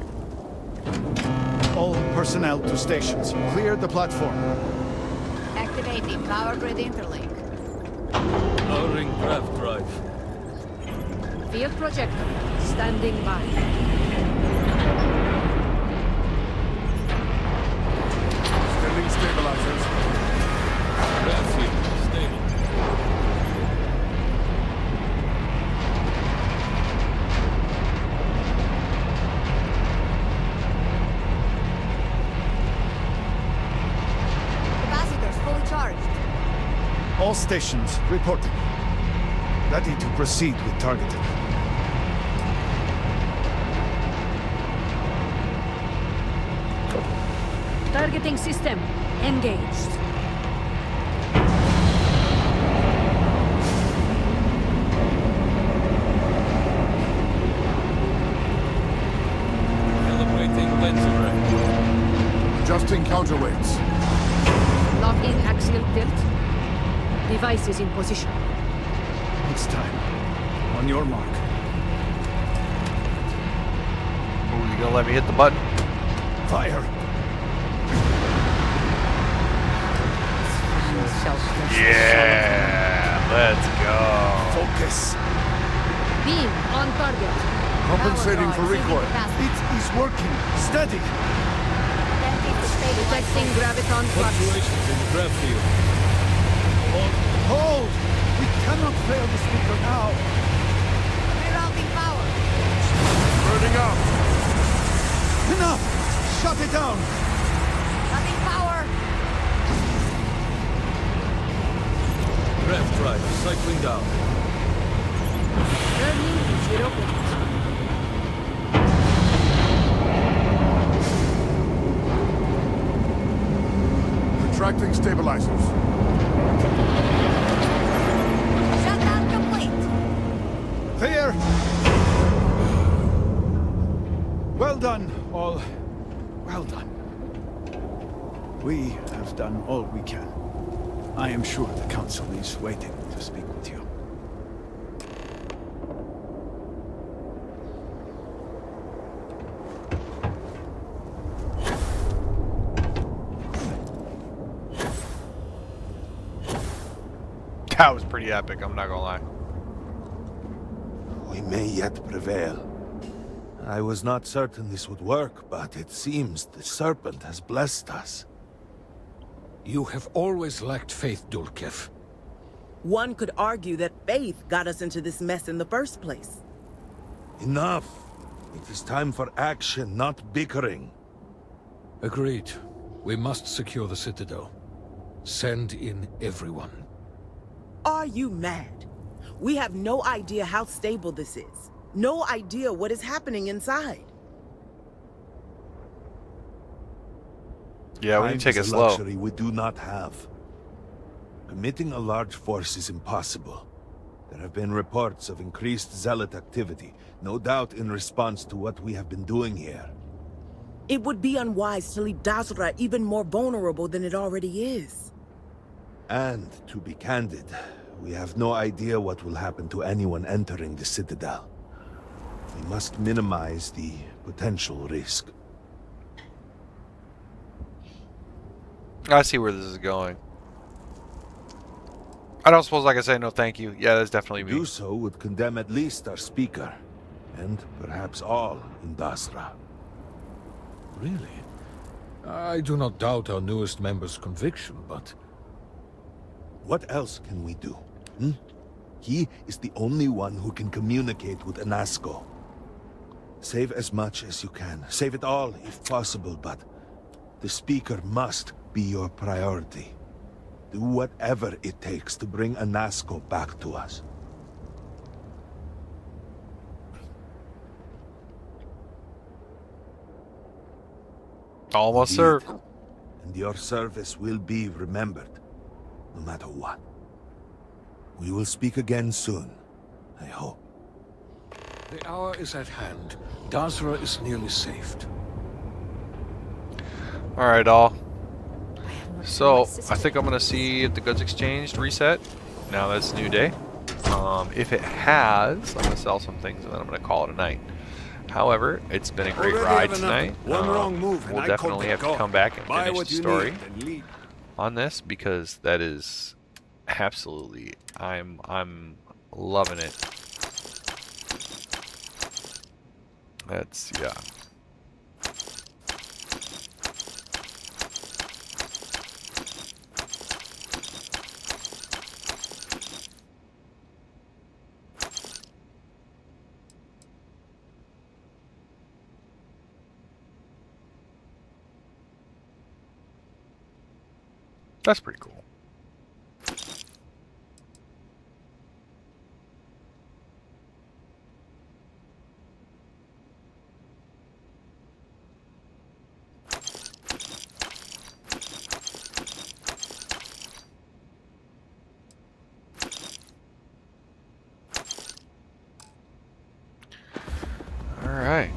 All personnel to stations. Clear the platform. Activating power grid interlink. Lowering draft drive. Field projector standing by. Sending stabilizers. Draft field stable. All stations reporting. Ready to proceed with targeting. Targeting system engaged. Calibrating lens array. Adjusting counterweights. Locking axial tilt. Device is in position. It's time. On your mark. Oh, you gonna let me hit the button? Fire! Yeah, let's go. Focus. Beam on target. Compensating for recoil. It is working. Steady. Detecting graviton flux. Fluctuations in the draft field. Hold! We cannot fail the speaker now. Rerouting power. Burning out. Enough! Shut it down! Cutting power. Draft drive cycling down. Turning to 0 point. Retracting stabilizers. Shutdown complete. Clear! Well done, all. Well done. We have done all we can. I am sure the Council is waiting to speak with you. That was pretty epic, I'm not gonna lie. We may yet prevail. I was not certain this would work, but it seems the serpent has blessed us. You have always lacked faith, Dulkev. One could argue that faith got us into this mess in the first place. Enough. It is time for action, not bickering. Agreed. We must secure the Citadel. Send in everyone. Are you mad? We have no idea how stable this is. No idea what is happening inside. Yeah, we need to take it slow. Luxury we do not have. Committing a large force is impossible. There have been reports of increased zealot activity, no doubt in response to what we have been doing here. It would be unwise to leave Dasra even more vulnerable than it already is. And, to be candid, we have no idea what will happen to anyone entering the Citadel. We must minimize the potential risk. I see where this is going. I don't suppose I can say no thank you. Yeah, that's definitely me. To do so would condemn at least our speaker, and perhaps all in Dasra. Really? I do not doubt our newest member's conviction, but... What else can we do? He is the only one who can communicate with Anasco. Save as much as you can. Save it all, if possible, but the speaker must be your priority. Do whatever it takes to bring Anasco back to us. Almost served. And your service will be remembered, no matter what. We will speak again soon, I hope. The hour is at hand. Dasra is nearly saved. Alright, all. So, I think I'm going to see if the goods exchanged reset. Now that's a new day. If it has, I'm going to sell some things and then I'm going to call it a night. However, it's been a great ride tonight. One wrong move and we'll I definitely have to come back and Buy finish what the you story need and leave. on this because that is absolutely, I'm loving it. That's, yeah. That's pretty cool. All right.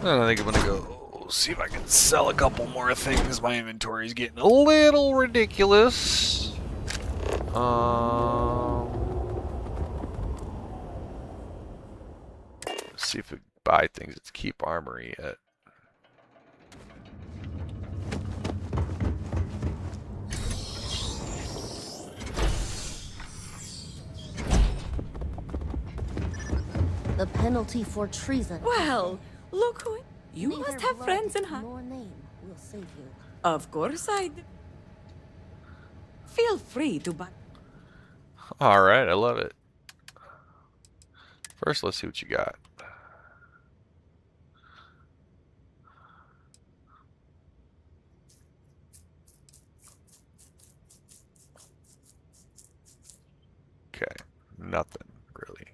And I think I'm gonna go see if I can sell a couple more things. My inventory is getting a little ridiculous. Let's see if we buy things at Keep Armory yet. The penalty for treason. Well, look who... You must have friends in her. Your name will save you. Of course I do. Feel free to buy... Alright, I love it. First, let's see what you got. Okay, nothing really.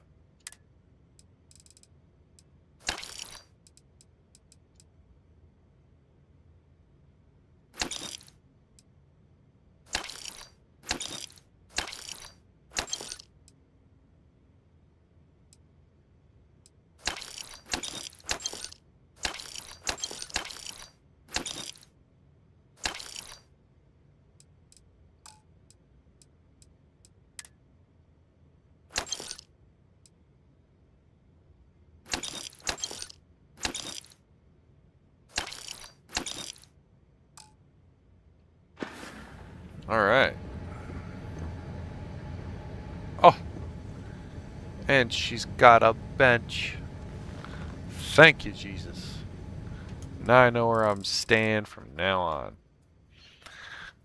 Alright. Oh! And she's got a bench. Thank you, Jesus. Now I know where I'm staying from now on.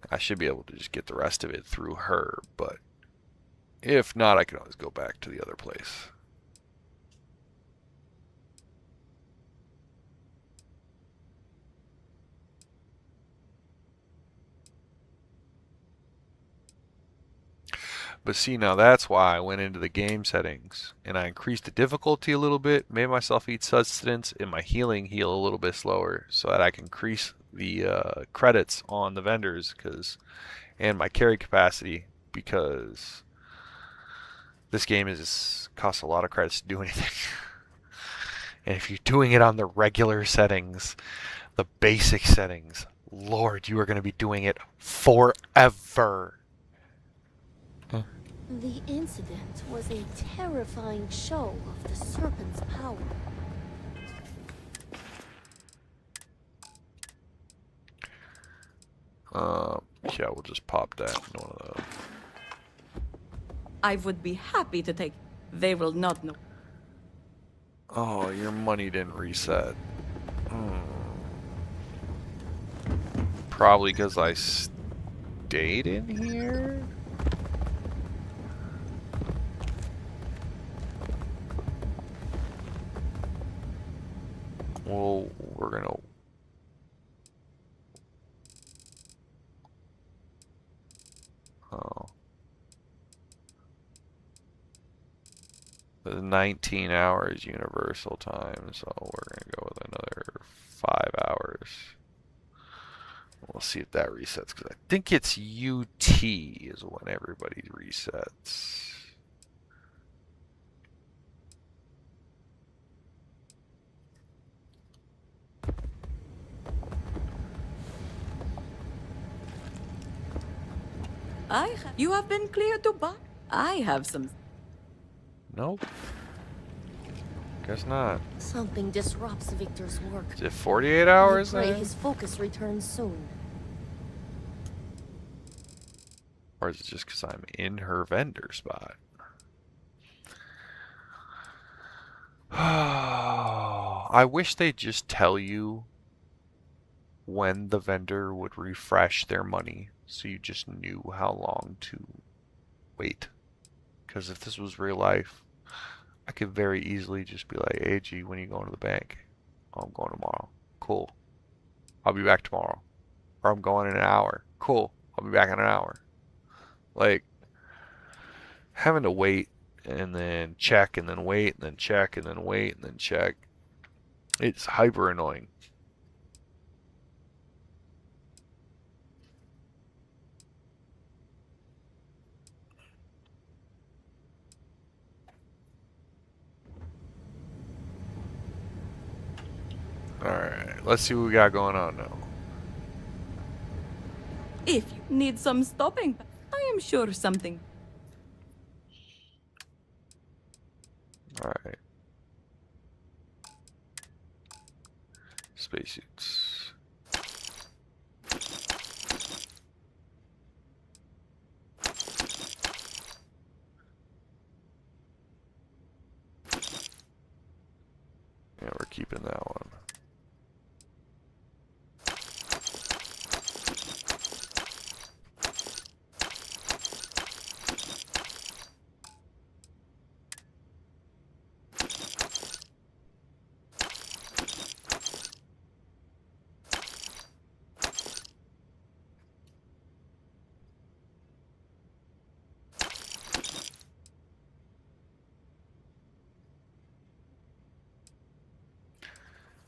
I should be able to just get the rest of it through her, but if not, I can always go back to the other place. But see, now that's why I went into the game settings and I increased the difficulty a little bit, made myself eat sustenance, and my healing heal a little bit slower so that I can increase the credits on the vendors and my carry capacity, because this game costs a lot of credits to do anything. And if you're doing it on the regular settings, the basic settings, Lord, you are going to be doing it forever. The incident was a terrifying show of the Serpent's power. Yeah, we'll just pop that in one of those. I would be happy to take. They will not know. Oh, your money didn't reset. Probably because I stayed in here? Well, we're gonna... Oh. The 19 hours universal time, so we're gonna go with another 5 hours. We'll see if that resets, because I think it's UT is when everybody resets. You have been cleared to buy. I have some. Nope. Guess not. Something disrupts Victor's work. Is it 48 hours I pray then? his focus returns soon. Or is it just because I'm in her vendor spot? I wish they'd just tell you when the vendor would refresh their money, so you just knew how long to wait. Because if this was real life, I could very easily just be like, hey G, when are you going to the bank? Oh, I'm going tomorrow. Cool. I'll be back tomorrow. Or I'm going in an hour. Cool. I'll be back in an hour. Like, having to wait and then check and then wait and then check and then wait and then check. It's hyper annoying. Alright, let's see what we got going on now. If you need some stopping, I am sure something. Alright. Spacesuits. Yeah, we're keeping that one.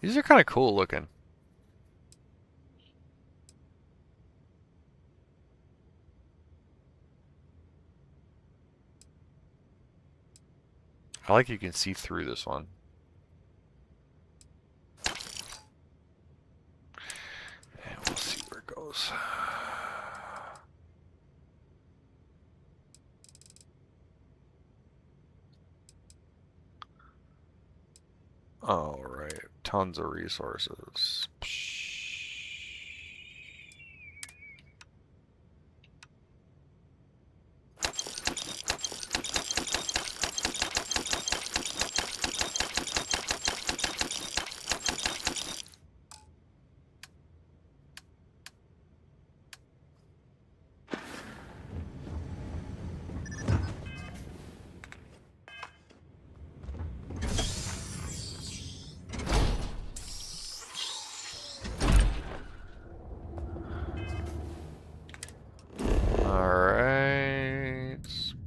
These are kind of cool looking. I like you can see through this one. And we'll see where it goes. All right, tons of resources.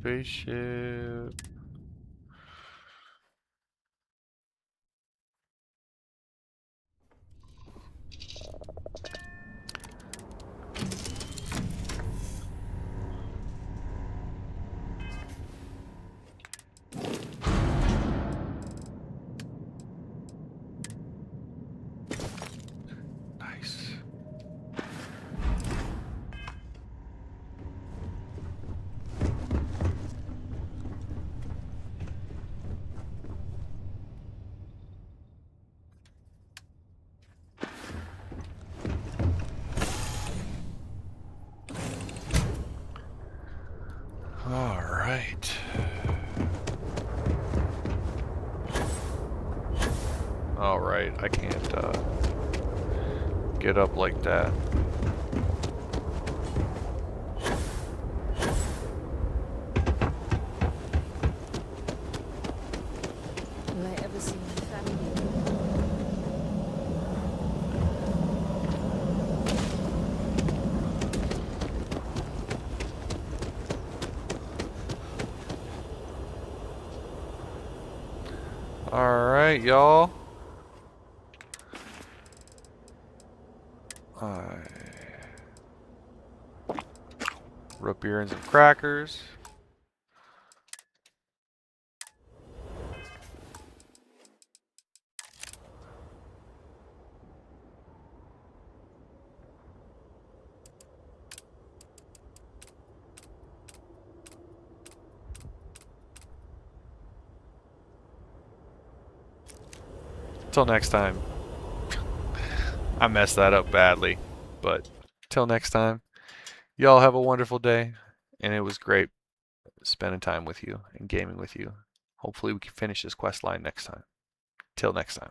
spaceship. Nice. All right. All right, I can't get up like that. Will I ever see my family? All right, y'all. Root beer and some crackers. Till next time. I messed that up badly, but till next time, y'all have a wonderful day, and it was great spending time with you and gaming with you. Hopefully we can finish this quest line next time. Till next time.